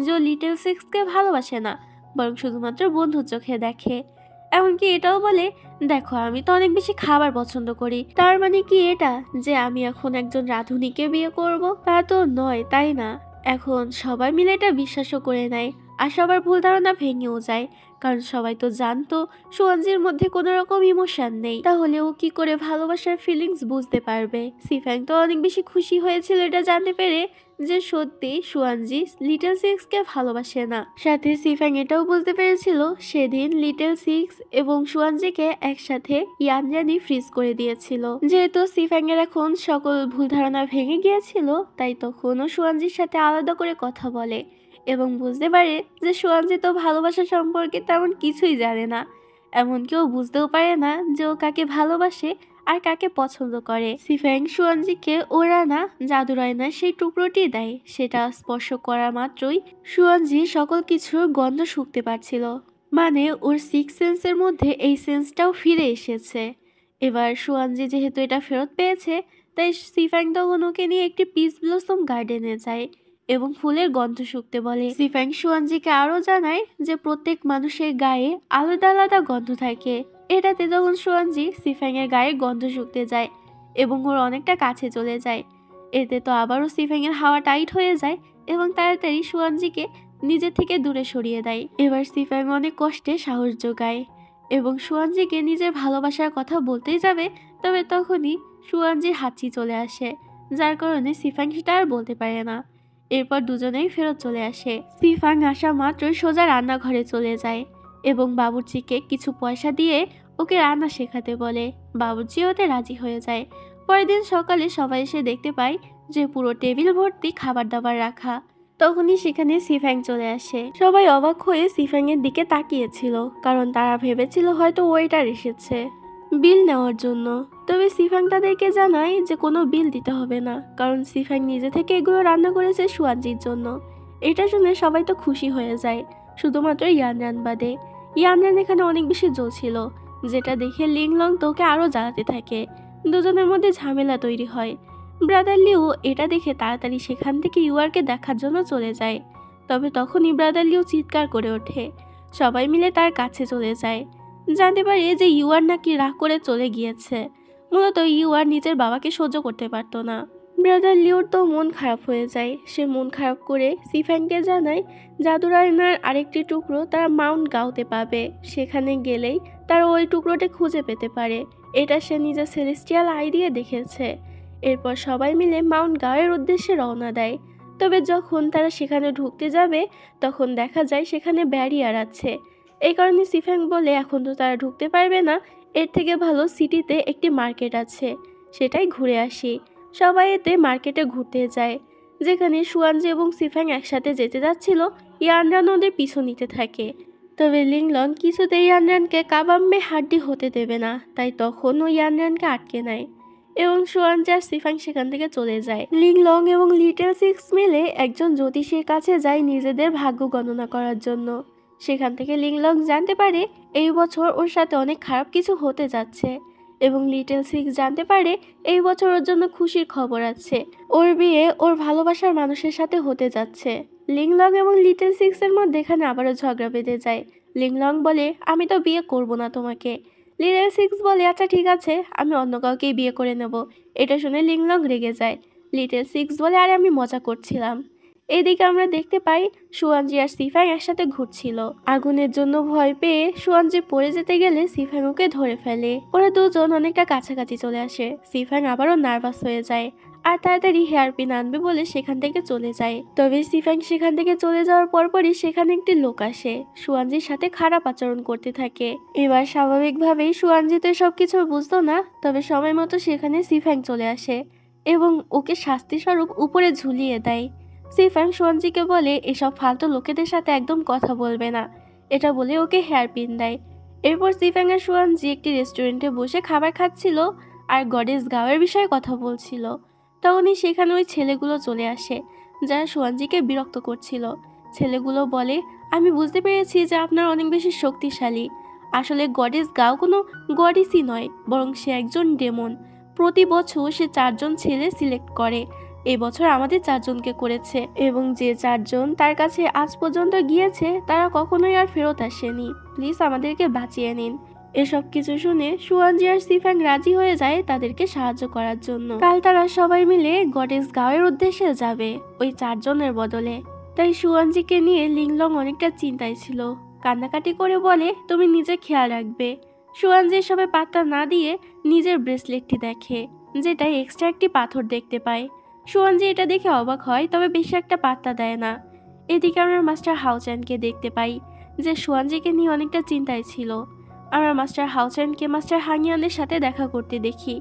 যে ও লিটল সিক্সকে ভালোবাসে না, বরং শুধুমাত্র বন্ধুর চোখে দেখে। এমনকি এটাও বলে, দেখো আমি তো অনেক বেশি খাবার পছন্দ করি, তার মানে কি এটা যে আমি এখন একজন রাঁধুনিকে বিয়ে করব? তা তো নয়, তাই না? এখন সবাই মিলে এটা বিশ্বাসও করে নেয়, আর সবার ভুল ধারণা ভেঙেও যায়। কারণ সবাই তো জানতো সুয়ানজির মধ্যে কোনো রকম ইমোশন নেই, তাহলে ও কি করে ভালোবাসার ফিলিংস বুঝতে পারবে? সিফ্যাং তো অনেক বেশি খুশি হয়েছিল এটা জানতে পেরে যে সত্যি সুয়ানজি লিটল সিক্সকে ভালোবাসে না। সাথে সিফ্যাং এটাও বুঝতে পেরেছিল সেদিন লিটল সিক্স এবং সুয়ানজিকে একসাথে ইয়ানজানি ফ্রিজ করে দিয়েছিল। যেহেতু সিফ্যাং এর এখন সকল ভুল ধারণা ভেঙে গিয়েছিল, তাই তখনও সুয়ানজির সাথে আলাদা করে কথা বলে এবং বুঝতে পারে যে সুয়ানজি তো ভালোবাসা সম্পর্কে তেমন কিছুই জানে না। এমনকি ও বুঝতেও পারে না যে ও কাকে ভালোবাসে আর কাকে পছন্দ করে। সিফ্যাং সুয়ানজিকে ওর আনা জাদুর আয়নার সেই টুকরোটি দেয়। সেটা স্পর্শ করা মাত্রই সুয়ানজি সকল কিছুর গন্ধ শুঁকতে পারছিল, মানে ওর সিক্স সেন্সের মধ্যে এই সেন্সটাও ফিরে এসেছে। এবার সুয়ানজি যেহেতু এটা ফেরত পেয়েছে, তাই সিফ্যাং তখন ওকে নিয়ে একটি পিস ব্লসম গার্ডেনে যায় এবং ফুলের গন্ধ শুঁকতে বলে। সিফ্যাং সুয়ানজিকে আরও জানায় যে প্রত্যেক মানুষের গায়ে আলাদা আলাদা গন্ধ থাকে। এটাতে তখন সুয়ানজি সিফ্যাং এর গায়ে গন্ধ শুঁকতে যায় এবং ওর অনেকটা কাছে চলে যায়। এতে তো আবারও সিফ্যাং এর হাওয়া টাইট হয়ে যায় এবং তাড়াতাড়ি সুয়ানজিকে নিজের থেকে দূরে সরিয়ে দেয়। এবার সিফ্যাং অনেক কষ্টে সাহস যোগায় এবং সুয়ানজিকে নিজের ভালোবাসার কথা বলতেই যাবে, তবে তখনই সুয়ানজির হাঁচি চলে আসে, যার কারণে সিফ্যাং সেটা আর বলতে পারে না। এরপর দুজনেই ফেরত চলে আসে। সিফ্যাং আসা মাত্রই সোজা রান্নাঘরে চলে যায় এবং বাবুর্চিকে কিছু পয়সা দিয়ে ওকে রান্না শেখাতে বলে। বাবুর্চি ওতে রাজি হয়ে যায়। পরের দিন সকালে সবাই এসে দেখতে পায় যে পুরো টেবিল ভর্তি খাবার দাবার রাখা। তখনই সেখানে সিফ্যাং চলে আসে। সবাই অবাক হয়ে সিফ্যাং এর দিকে তাকিয়েছিল, কারণ তারা ভেবেছিল হয়তো ওয়েটার এসেছে বিল নেওয়ার জন্য। তবে সিফ্যাং তাদেরকে জানায় যে কোনো বিল দিতে হবে না, কারণ সিফ্যাং নিজে থেকে এগুলো রান্না করেছে সুয়ানজির জন্য। এটা শুনে সবাই তো খুশি হয়ে যায়, শুধুমাত্র ইয়ানরান বাদে। ইয়ানরান এখানে অনেক বেশি জ্বলছিল, যেটা দেখে লিংলং তোকে আরও জ্বালাতে থাকে। দুজনের মধ্যে ঝামেলা তৈরি হয়। ব্রাদার লিউ এটা দেখে তাড়াতাড়ি সেখান থেকে ইউয়ারকে দেখার জন্য চলে যায়। তবে তখনই ব্রাদার লিউ চিৎকার করে ওঠে। সবাই মিলে তার কাছে চলে যায়। জানতে পারে যে ইউয়ার নাকি রাগ করে চলে গিয়েছে। মূলত ইউয়ার নিজের বাবাকে সহ্য করতে পারত না। ব্রাদার লিওর তো মন খারাপ হয়ে যায়। সে মন খারাপ করে সিফ্যাংকে জানায় জাদুর আয়নার আরেকটি টুকরো তারা মাউন্ট গাওতে পাবে। সেখানে গেলেই তারা ওই টুকরোটি খুঁজে পেতে পারে। এটা সে নিজের সেলেস্টিয়াল আই দিয়ে দেখেছে। এরপর সবাই মিলে মাউন্ট গাওয়ের উদ্দেশ্যে রওনা দেয়। তবে যখন তারা সেখানে ঢুকতে যাবে, তখন দেখা যায় সেখানে ব্যারিয়ার আছে। এই কারণে সিফ্যাং বলে এখন তো তারা ঢুকতে পারবে না, এর থেকে ভালো সিটিতে একটি মার্কেট আছে, সেটাই ঘুরে আসি। সবাই এতে মার্কেটে ঘুরতে যায়, যেখানে সুয়ানজি এবং সিফ্যাং একসাথে যেতে যাচ্ছিল। ইয়ানরান ওদের পিছু নিতে থাকে। তবে লিংলং কিছুতেই ইয়ানরানকে কাবাম্মে হাড্ডি হতে দেবে না, তাই তখন ও ইয়ানরানকে আটকে নেয় এবং সুয়ানজি আর সিফ্যাং সেখান থেকে চলে যায়। লিংলং এবং লিটল সিক্স মিলে একজন জ্যোতিষীর কাছে যায় নিজেদের ভাগ্য গণনা করার জন্য। সেখান থেকে লিংলং জানতে পারে এই বছর ওর সাথে অনেক খারাপ কিছু হতে যাচ্ছে। এবং লিটল সিক্স জানতে পারে এই বছর ওর জন্য খুশির খবর আছে, ওর বিয়ে ওর ভালোবাসার মানুষের সাথে হতে যাচ্ছে। লিংলং এবং লিটল সিক্সের মধ্যে এখানে আবারও ঝগড়া বেঁধে যায়। লিংলং বলে আমি তো বিয়ে করব না তোমাকে। লিটল সিক্স বলে আচ্ছা ঠিক আছে, আমি অন্য কাউকেই বিয়ে করে নেব। এটা শুনে লিংলং রেগে যায়। লিটল সিক্স বলে আরে আমি মজা করছিলাম। এদিকে আমরা দেখতে পাই সুয়ানজি আর সিফ্যাং একসাথে ঘুরছিল। আগুনের জন্য ভয় পেয়ে সুয়ানজি পড়ে যেতে গেলে সিফ্যাং ওকে ধরে ফেলে। ওরা দুজন অনেকটা কাছাকাছি চলে আসে। সিফ্যাং আবারও নার্ভাস হয়ে যায় আর তাড়াতাড়ি হেয়ারপিন আনবে বলে সেখান থেকে চলে যায়। তবে সিফ্যাং সেখান থেকে চলে যাওয়ার পরপরই সেখানে একটি লোক আসে, সুয়ানজির সাথে খারাপ আচরণ করতে থাকে। এবার স্বাভাবিকভাবেই সুয়ানজি তো সবকিছু বুঝতো না, তবে সময় মতো সেখানে সিফ্যাং চলে আসে এবং ওকে শাস্তি স্বরূপ উপরে ঝুলিয়ে দেয়। সিফ্যাং সুয়ানজিকে বলে এসব ফালতু লোকেদের সাথে একদম কথা বলবে না, এটা বলে ওকে হেয়ারপিন দেয়। এরপর সিফ্যাং আর সুয়ানজি একটি রেস্টুরেন্টে বসে খাবার খাচ্ছিল আর গডেস গাওয়ের বিষয়ে কথা বলছিল। তখনই সেখানে ওই ছেলেগুলো চলে আসে যারা সুয়ানজিকে বিরক্ত করছিল। ছেলেগুলো বলে আমি বুঝতে পেরেছি যে আপনার অনেক বেশি শক্তিশালী। আসলে গডেস গাও কোনো গডেসই নয়, বরং সে একজন ডেমন। প্রতি বছর সে 4জন ছেলে সিলেক্ট করে। এবছর আমাদের 4জনকে করেছে এবং যে 4জন তার কাছে আজ পর্যন্ত গিয়েছে তারা কখনোই আর ফেরত আসেনি। প্লিজ আমাদেরকে বাঁচিয়ে নিন। এসব কিছু শুনে সুয়ানজি আর সিফ্যাং রাজি হয়ে যায় তাদেরকে সাহায্য করার জন্য। কাল তারা সবাই মিলে গডেস গাওয়ের উদ্দেশ্যে যাবে ওই 4জনের বদলে। তাই সুয়ানজিকে নিয়ে লিংলং অনেকটা চিন্তায় ছিল, কান্নাকাটি করে বলে তুমি নিজে খেয়াল রাখবে। সুয়ানজি সবে পাত্তা না দিয়ে নিজের ব্রেসলেটটি দেখে, যেটাই এক্সট্রা একটি পাথর দেখতে পায়। সুয়ানজি এটা দেখে অবাক হয়, তবে বেশি একটা পাত্তা দেয় না। এদিকে আমরা মাস্টার হাওচ্যানকে দেখতে পাই যে সুয়ানজিকে নিয়ে অনেকটা চিন্তায় ছিল। আমরা মাস্টার হাওচ্যানকে মাস্টার হাংয়ানের সাথে দেখা করতে দেখি।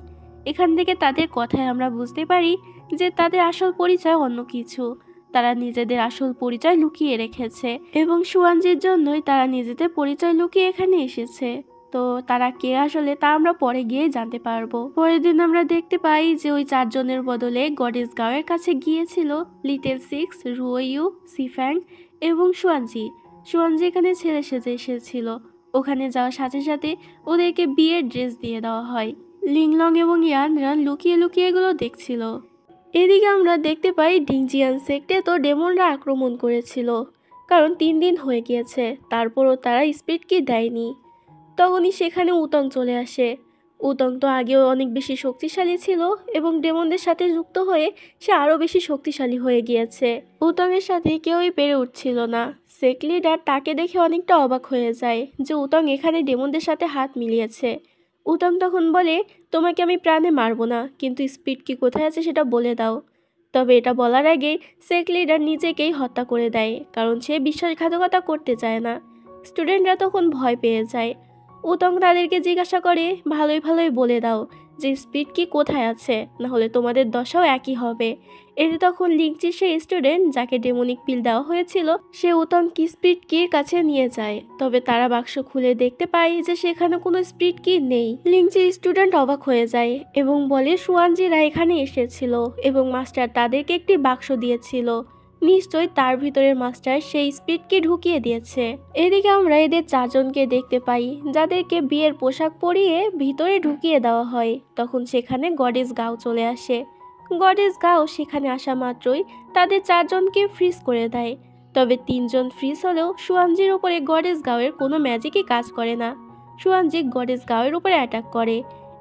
এখান থেকে তাদের কথায় আমরা বুঝতে পারি যে তাদের আসল পরিচয় অন্য কিছু। তারা নিজেদের আসল পরিচয় লুকিয়ে রেখেছে এবং সুয়ানজির জন্যই তারা নিজেদের পরিচয় লুকিয়ে এখানে এসেছে। তো তারা কে আসলে তা আমরা পরে গিয়ে জানতে পারবো। পরের দিন আমরা দেখতে পাই যে ওই 4জনের বদলে গডেস গাওয়ের কাছে গিয়েছিল লিটল সিক্স, রুওইউ, সিফ্যাং এবং সুয়ানজি। সুয়ানজি এখানে ছেলে সেজে এসেছিল। ওখানে যাওয়ার সাথে সাথে ওদেরকে বিয়ের ড্রেস দিয়ে দেওয়া হয়। লিংলং এবং ইয়ানরান লুকিয়ে লুকিয়ে এগুলো দেখছিল। এদিকে আমরা দেখতে পাই ডিংজিয়ান সেক্টে তো ডেমনরা আক্রমণ করেছিল, কারণ 3 দিন হয়ে গিয়েছে, তারপরও তারা স্পিড কি দেয়নি। তখনই সেখানে উতং চলে আসে। উতং তো আগেও অনেক বেশি শক্তিশালী ছিল এবং ডেমনদের সাথে যুক্ত হয়ে সে আরও বেশি শক্তিশালী হয়ে গিয়েছে। উতংয়ের সাথে কেউই পেরে উঠছিল না। সেক লিডার তাকে দেখে অনেকটা অবাক হয়ে যায় যে উতং এখানে ডেমনদের সাথে হাত মিলিয়েছে। উতং তখন বলে তোমাকে আমি প্রাণে মারবো না, কিন্তু স্পিড কি কোথায় আছে সেটা বলে দাও। তবে এটা বলার আগে সেক লিডার নিজেকেই হত্যা করে দেয়, কারণ সে বিশ্বাসঘাতকতা করতে চায় না। স্টুডেন্টরা তখন ভয় পেয়ে যায়। উতং তাদেরকে জিজ্ঞাসা করে ভালোই ভালোই বলে দাও যে স্পিড কি কোথায় আছে, না হলে তোমাদের দশাও একই হবে। এতে তখন লিংচির সেই স্টুডেন্ট যাকে ডেমনিক পিল দেওয়া হয়েছিল সে উতং কি স্পিড কির কাছে নিয়ে যায়। তবে তারা বাক্স খুলে দেখতে পায় যে সেখানে কোনো স্পিড কি নেই। লিংচির স্টুডেন্ট অবাক হয়ে যায় এবং বলে সুয়ানজিরা এখানে এসেছিল এবং মাস্টার তাদেরকে একটি বাক্স দিয়েছিল, নিশ্চয়ই তার ভিতরের মাস্টার সেই স্পিডকে ঢুকিয়ে দিয়েছে। এদিকে আমরা এদের 4জনকে দেখতে পাই যাদেরকে বিয়ের পোশাক পরিয়ে ভিতরে ঢুকিয়ে দেওয়া হয়। তখন সেখানে গডেস গাও চলে আসে। গডেস গাও সেখানে আসা মাত্রই তাদের 4জনকে ফ্রিজ করে দেয়। তবে 3জন ফ্রিজ হলেও সুয়ানজির উপরে গডেস গাওয়ের কোনো ম্যাজিকই কাজ করে না। সুয়ানজি গডেস গাওয়ের উপরে অ্যাটাক করে।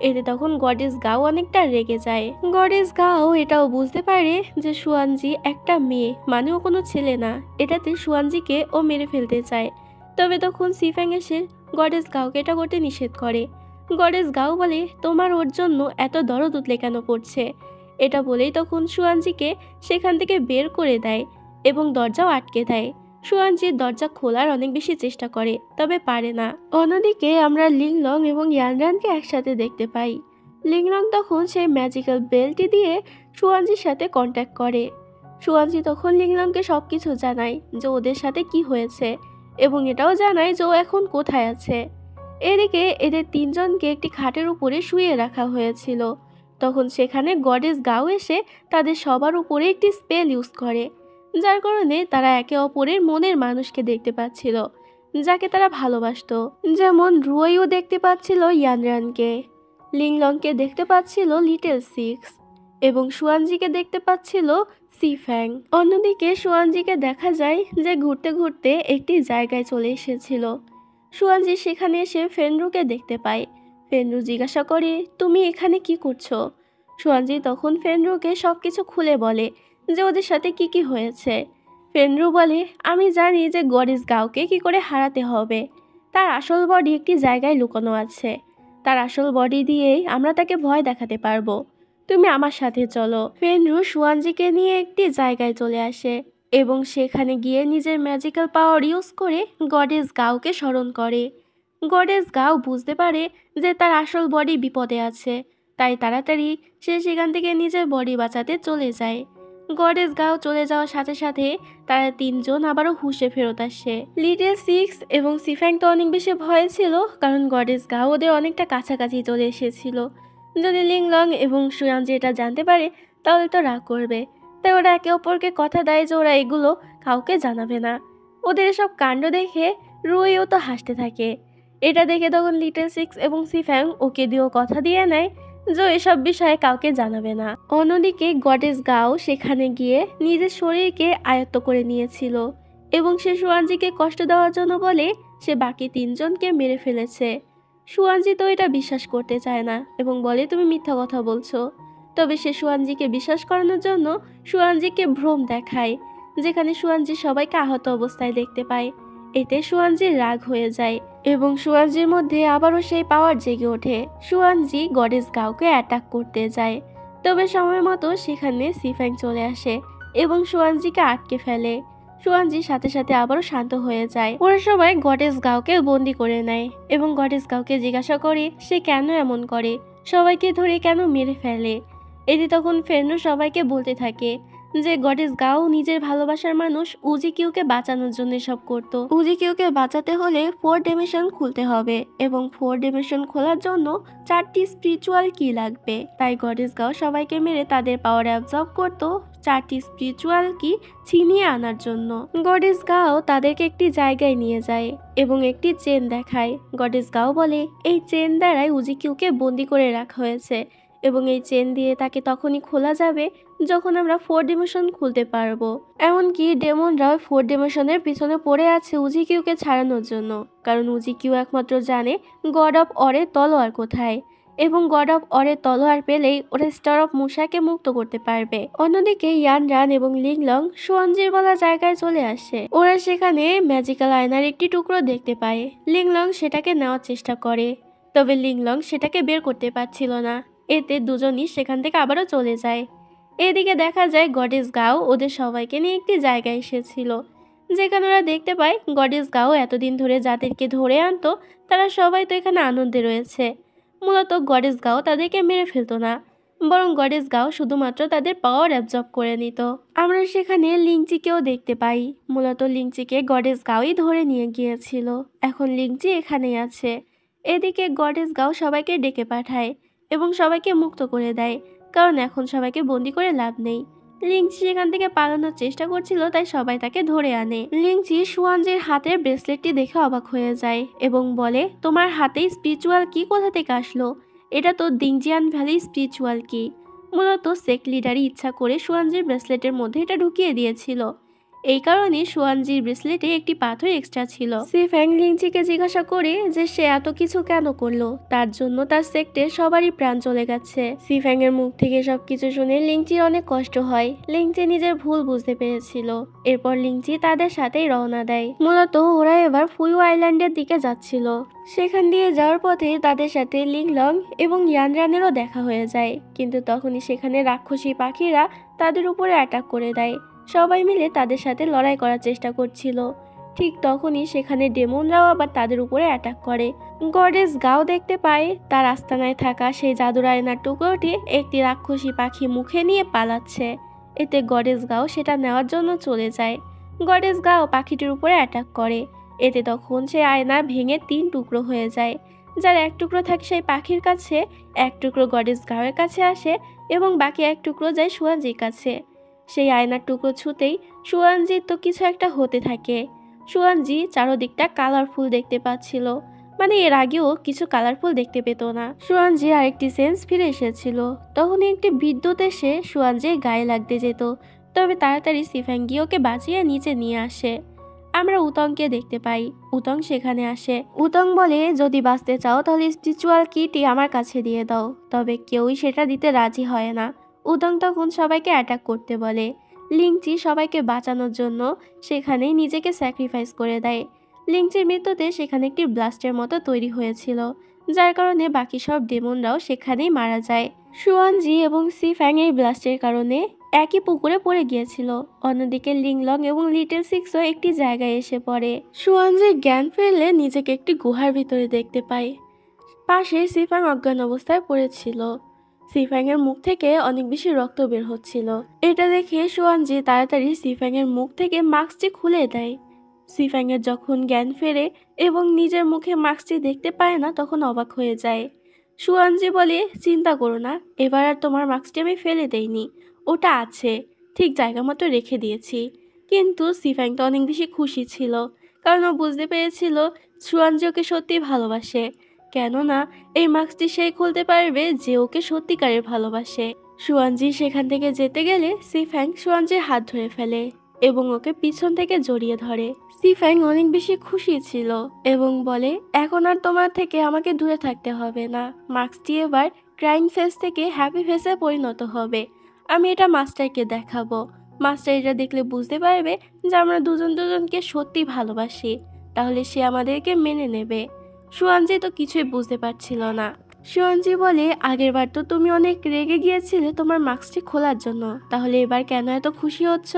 এতে তখন গডেস গাও অনেকটা রেগে যায়। গডেস গাও এটাও বুঝতে পারে যে সুয়ানজি একটা মেয়ে, মানে ও কোনো ছেলে না। এটাতে সুয়ানজিকে ও মেরে ফেলতে চায়। তবে তখন সিফ্যাং এসে গডেস গাওকে এটা করতে নিষেধ করে। গডেস গাও বলে তোমার ওর জন্য এত দরদ উতলে কেন পড়ছে। এটা বলেই তখন সুয়ানজিকে সেখান থেকে বের করে দেয় এবং দরজাও আটকে দেয়। সুয়ানজি দরজা খোলার অনেক বেশি চেষ্টা করে, তবে পারে না। অন্যদিকে আমরা লিংলং এবং ইয়ানরানকে একসাথে দেখতে পাই। লিংলং তখন সেই ম্যাজিক্যাল বেলটি দিয়ে সুয়ানজির সাথে কন্ট্যাক্ট করে। সুয়ানজি তখন লিংলংকে সবকিছু জানায় যে ওদের সাথে কি হয়েছে এবং এটাও জানায় যে ও এখন কোথায় আছে। এদিকে এদের 3জনকে একটি খাটের উপরে শুইয়ে রাখা হয়েছিল। তখন সেখানে গডেস গাও এসে তাদের সবার উপরে একটি স্পেল ইউজ করে, যার কারণে তারা একে অপরের মনের মানুষকে দেখতে পাচ্ছিল যাকে তারা ভালোবাসতো। যেমন রুওইও দেখতে পাচ্ছিল ইয়ানরানকে। লিংলংকে দেখতে পাচ্ছিল লিটল সিক্স এবং সুয়ানজিকে দেখতে পাচ্ছিল সিফ্যাং। অন্যদিকে সুয়ানজিকে দেখা যায় যে ঘুরতে ঘুরতে একটি জায়গায় চলে এসেছিল। সুয়ানজি সেখানে এসে ফেনরুকে দেখতে পায়। ফেনরু জিজ্ঞাসা করে, তুমি এখানে কি করছো? সুয়ানজি তখন ফেনরুকে সবকিছু খুলে বলে যে ওদের সাথে কি হয়েছে। ফেনরু বলে, আমি জানি যে গডেস গাওকে কি করে হারাতে হবে। তার আসল বডি একটি জায়গায় লুকানো আছে। তার আসল বডি দিয়েই আমরা তাকে ভয় দেখাতে পারবো। তুমি আমার সাথে চলো। ফেনরু সুয়ানজিকে নিয়ে একটি জায়গায় চলে আসে এবং সেখানে গিয়ে নিজের ম্যাজিক্যাল পাওয়ার ইউজ করে গডেস গাওকে স্মরণ করে। গডেস গাও বুঝতে পারে যে তার আসল বডি বিপদে আছে, তাই তাড়াতাড়ি সে সেখান থেকে নিজের বডি বাঁচাতে চলে যায়। গডেস গাও চলে যাওয়ার সাথে সাথে তারা তিনজন আবারও হুঁশে ফেরত আসে। লিটল সিক্স এবং সিফ্যাং তো অনেক বেশি ভয় ছিল, কারণ গডেস গাও ওদের অনেকটা কাছাকাছি চলে এসেছিল। যদি লিংলং এবং সুয়ানজি এটা জানতে পারে তাহলে তো রাগ করবে, তাই ওরা একে অপরকে কথা দেয় যে ওরা এগুলো কাউকে জানাবে না। ওদের এসব কাণ্ড দেখে রুইও তো হাসতে থাকে। এটা দেখে তখন লিটল সিক্স এবং সিফ্যাং ওকে দিয়েও কথা দিয়ে নেয় যে এসব বিষয়ে কাউকে জানাবে না। অন্যদিকে গডেস গাও সেখানে গিয়ে নিজের শরীরকে আয়ত্ত করে নিয়েছিল এবং সে সুয়ানজিকে কষ্ট দেওয়ার জন্য বলে সে বাকি তিনজনকে মেরে ফেলেছে। সুয়ানজি তো এটা বিশ্বাস করতে চায় না এবং বলে তুমি মিথ্যা কথা বলছো। তবে সে সুয়ানজিকে বিশ্বাস করানোর জন্য সুয়ানজিকে ভ্রম দেখায়, যেখানে সুয়ানজি সবাইকে আহত অবস্থায় দেখতে পায়। এতে সুয়ানজির রাগ হয়ে যায় এবং সুয়ানজির মধ্যে আবারও সেই পাওয়ার জেগে ওঠে। সুয়ানজি গডেস গাওকে অ্যাটাক করতে যায়, তবে সময় মতো সেখানে সিফ্যাং চলে আসে এবং সুয়ানজিকে আটকে ফেলে। সুয়ানজি সাথে সাথে আবারও শান্ত হয়ে যায়। ওরা সবাই গডেস গাওকে বন্দি করে নেয় এবং গডেস গাওকে জিজ্ঞাসা করে সে কেন এমন করে, সবাইকে ধরে কেন মেরে ফেলে। এতে তখন ফেনরু সবাইকে বলতে থাকে যে গডেস গাও নিজের ভালোবাসার মানুষ উজিকিউকে বাঁচানোর জন্য সব করত। উজিকিউকে বাঁচাতে হলে 4 ডিমেনশন খুলতে হবে এবং 4 ডিমেনশন খোলার জন্য 4টি স্পিরিচুয়াল কি লাগবে। তাই গডেস গাও সবাইকে মেরে তাদের পাওয়ার অ্যাবজর্ব করত 4টি স্পিরিচুয়াল কি ছিনিয়ে আনার জন্য। গডেস গাও তাদেরকে একটি জায়গায় নিয়ে যায় এবং একটি চেন দেখায়। গডেস গাও বলে এই চেন দ্বারাই উজিকিউকে বন্দি করে রাখা হয়েছে এবং এই চেন দিয়ে তাকে তখনই খোলা যাবে যখন আমরা 4 ডিমেনশন খুলতে পারবো। এমনকি ডেমনরাও 4 ডিমেনশনের পিছনে পড়ে আছে উজিকিউকে ছাড়ানোর জন্য, কারণ উজিকিউ একমাত্র জানে গড অফ অরের তলোয়ার কোথায় এবং গড অফ অরের তলোয়ার পেলেই ওরা স্টার অফ মুসাকে মুক্ত করতে পারবে। অন্যদিকে ইয়ানরান এবং লিংলং সুয়ানজির বলা জায়গায় চলে আসে। ওরা সেখানে ম্যাজিক্যাল আয়নার একটি টুকরো দেখতে পায়। লিংলং সেটাকে নেওয়ার চেষ্টা করে, তবে লিংলং সেটাকে বের করতে পারছিল না। এতে দুজনই সেখান থেকে আবারও চলে যায়। এদিকে দেখা যায় গডেস গাও ওদের সবাইকে নিয়ে একটি জায়গায় এসেছিল, যেখানে ওরা দেখতে পায় গডেস গাও এতদিন ধরে যাদেরকে ধরে আনতো তারা সবাই তো এখানে আনন্দে রয়েছে। মূলত গডেস গাও তাদেরকে মেরে ফেলতো না, বরং গডেস গাও শুধুমাত্র তাদের পাওয়ার অ্যাবজর্ব করে নিত। আমরা সেখানে লিংচিকেও দেখতে পাই। মূলত লিংচিকে গডেস গাওই ধরে নিয়ে গিয়েছিল। এখন লিংচি এখানেই আছে। এদিকে গডেস গাও সবাইকে ডেকে পাঠায় এবং সবাইকে মুক্ত করে দেয়, কারণ এখন সবাইকে বন্দি করে লাভ নেই। লিংচি সেখান থেকে পালানোর চেষ্টা করছিল, তাই সবাই তাকে ধরে আনে। লিংচি সুয়ানজির হাতের ব্রেসলেটটি দেখে অবাক হয়ে যায় এবং বলে তোমার হাতে স্পিরিচুয়াল কি কোথা থেকে আসলো? এটা তো দিংজিয়ান ভ্যালি স্পিরিচুয়াল কি। মূলত সেক্ট লিডারই ইচ্ছা করে সুয়ানজির ব্রেসলেটের মধ্যে এটা ঢুকিয়ে দিয়েছিল। এই কারণে সুয়ানজির ব্রেসলেটে একটি পাথর এক্সট্রা ছিল। সিফ্যাং লিংচিকে জিজ্ঞাসা করে যে সে এত কিছু কেন করলো, তার জন্য তার সেক্টের সবারই প্রাণ চলে গেছে। সিফ্যাং এর মুখ থেকে সবকিছু শুনে লিংচির অনেক কষ্ট হয়। লিংচি নিজের ভুল বুঝতে পেরেছিল। এরপর লিংচি তাদের সাথেই রওনা দেয়। মূলত ওরা এবার ফুইউ আইল্যান্ডের দিকে যাচ্ছিল। সেখান দিয়ে যাওয়ার পথে তাদের সাথে লিংলং এবং ইয়ানরানেরও দেখা হয়ে যায়, কিন্তু তখনই সেখানে রাক্ষসী পাখিরা তাদের উপরে অ্যাটাক করে দেয়। সবাই মিলে তাদের সাথে লড়াই করার চেষ্টা করছিল। ঠিক তখনই সেখানে ডেমনরাও আবার তাদের উপরে অ্যাটাক করে। গডেস গাও দেখতে পায় তার আস্তানায় থাকা সেই জাদুর আয়নার টুকরোটি একটি রাক্ষসী পাখি মুখে নিয়ে পালাচ্ছে। এতে গডেস গাও সেটা নেওয়ার জন্য চলে যায়। গডেস গাও পাখিটির উপরে অ্যাটাক করে। এতে তখন সে আয়না ভেঙে 3 টুকরো হয়ে যায়। যার এক টুকরো থাকে সেই পাখির কাছে, এক টুকরো গডেস গাওয়ের কাছে আসে এবং বাকি এক টুকরো যায় সুয়ানজির কাছে। সেই আয়নার টুকরো ছুতেই সুয়ানজির তো কিছু একটা হতে থাকে। সুয়ানজি চারদিকটা কালারফুল দেখতে পাচ্ছিল, মানে এর আগেও কিছু কালারফুল দেখতে পেত না। সুয়ানজির আরেকটি সেন্স ফিরে এসেছিল। তখনই একটি বিদ্যুৎ এসে সুয়ানজির গায়ে লাগতে যেত, তবে তাড়াতাড়ি সিফাং গিয়ে ওকে বাঁচিয়ে নিচে নিয়ে আসে। আমরা উতংকে দেখতে পাই। উতং সেখানে আসে। উতং বলে, যদি বাঁচতে চাও তাহলে স্পিরিচুয়াল কিটি আমার কাছে দিয়ে দাও। তবে কেউই সেটা দিতে রাজি হয় না। উতং তখন সবাইকে অ্যাটাক করতে বলে। লিংচি সবাইকে বাঁচানোর জন্য সেখানেই নিজেকে স্যাক্রিফাইস করে দেয়। লিংচির মৃত্যুতে সেখানে একটি ব্লাস্টের মতো তৈরি হয়েছিল, যার কারণে বাকি সব ডেমনরাও সেখানেই মারা যায়। সুয়ানজি এবং সিফ্যাং এই ব্লাস্টের কারণে একই পুকুরে পড়ে গিয়েছিল। অন্যদিকে লিংলং এবং লিটল সিক্সও একটি জায়গায় এসে পড়ে। সুয়ানজির জ্ঞান ফিরলে নিজেকে একটি গুহার ভিতরে দেখতে পায়। পাশে সিফ্যাং অজ্ঞান অবস্থায় পড়েছিল। সিফ্যাং এর মুখ থেকে অনেক বেশি রক্ত বের হচ্ছিল। এটা দেখে সুয়ানজি তাড়াতাড়ি সিফ্যাং এর মুখ থেকে মাস্কটি খুলে দেয়। সিফ্যাং এর যখন জ্ঞান ফেরে এবং নিজের মুখে মাস্কটি দেখতে পায় না, তখন অবাক হয়ে যায়। সুয়ানজি বলে, চিন্তা করো না, এবার আর তোমার মাস্কটি আমি ফেলে দেইনি, ওটা আছে, ঠিক জায়গা মতো রেখে দিয়েছি। কিন্তু সিফ্যাং তো অনেক বেশি খুশি ছিল, কারণ ও বুঝতে পেরেছিল সুয়ানজি ওকে সত্যি ভালোবাসে। কেননা এই মাস্কটি সেই খুলতে পারবে যে ওকে সত্যিকারের ভালোবাসে। সুয়ানজি সেখান থেকে যেতে গেলে সিফ্যাং সুয়ানজির হাত ধরে ফেলে এবং ওকে পিছন থেকে জড়িয়ে ধরে। সিফ্যাং অনেক বেশি খুশি ছিল এবং বলে, এখন আর তোমার থেকে আমাকে দূরে থাকতে হবে না। মাস্কটি এবার ক্রাইং ফেস থেকে হ্যাপি ফেসে পরিণত হবে। আমি এটা মাস্টারকে দেখাবো। মাস্টার এটা দেখলে বুঝতে পারবে যে আমরা দুজন দুজনকে সত্যি ভালোবাসি, তাহলে সে আমাদেরকে মেনে নেবে। সুয়ানজি তো কিছুই বুঝতে পারছিল না। সুয়ানজি বলে, আগেরবার তো তুমি অনেক রেগে গিয়েছিলে তোমার মাস্কটি খোলার জন্য, তাহলে এবার কেন এত খুশি হচ্ছ?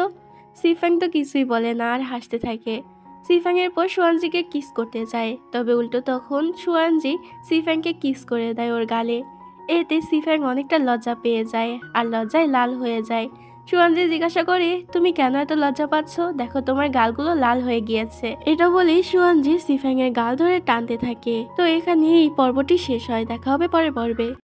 সিফ্যাং তো কিছুই বলে না আর হাসতে থাকে। সিফ্যাং এর পর সুয়ানজিকে কিস করতে যায়, তবে উল্টো তখন সুয়ানজি সিফ্যাংকে কিস করে দেয় ওর গালে। এতে সিফ্যাং অনেকটা লজ্জা পেয়ে যায় আর লজ্জায় লাল হয়ে যায়। সুয়ানজি জিজ্ঞাসা করে, তুমি কেন এত লজ্জা পাচ্ছ? দেখো তোমার গালগুলো লাল হয়ে গিয়েছে। এটা বলেই সুয়ানজি সিফ্যাং এর গাল ধরে টানতে থাকে। তো এখানে এই পর্বটি শেষ হয়। দেখা হবে পরের পর্বে।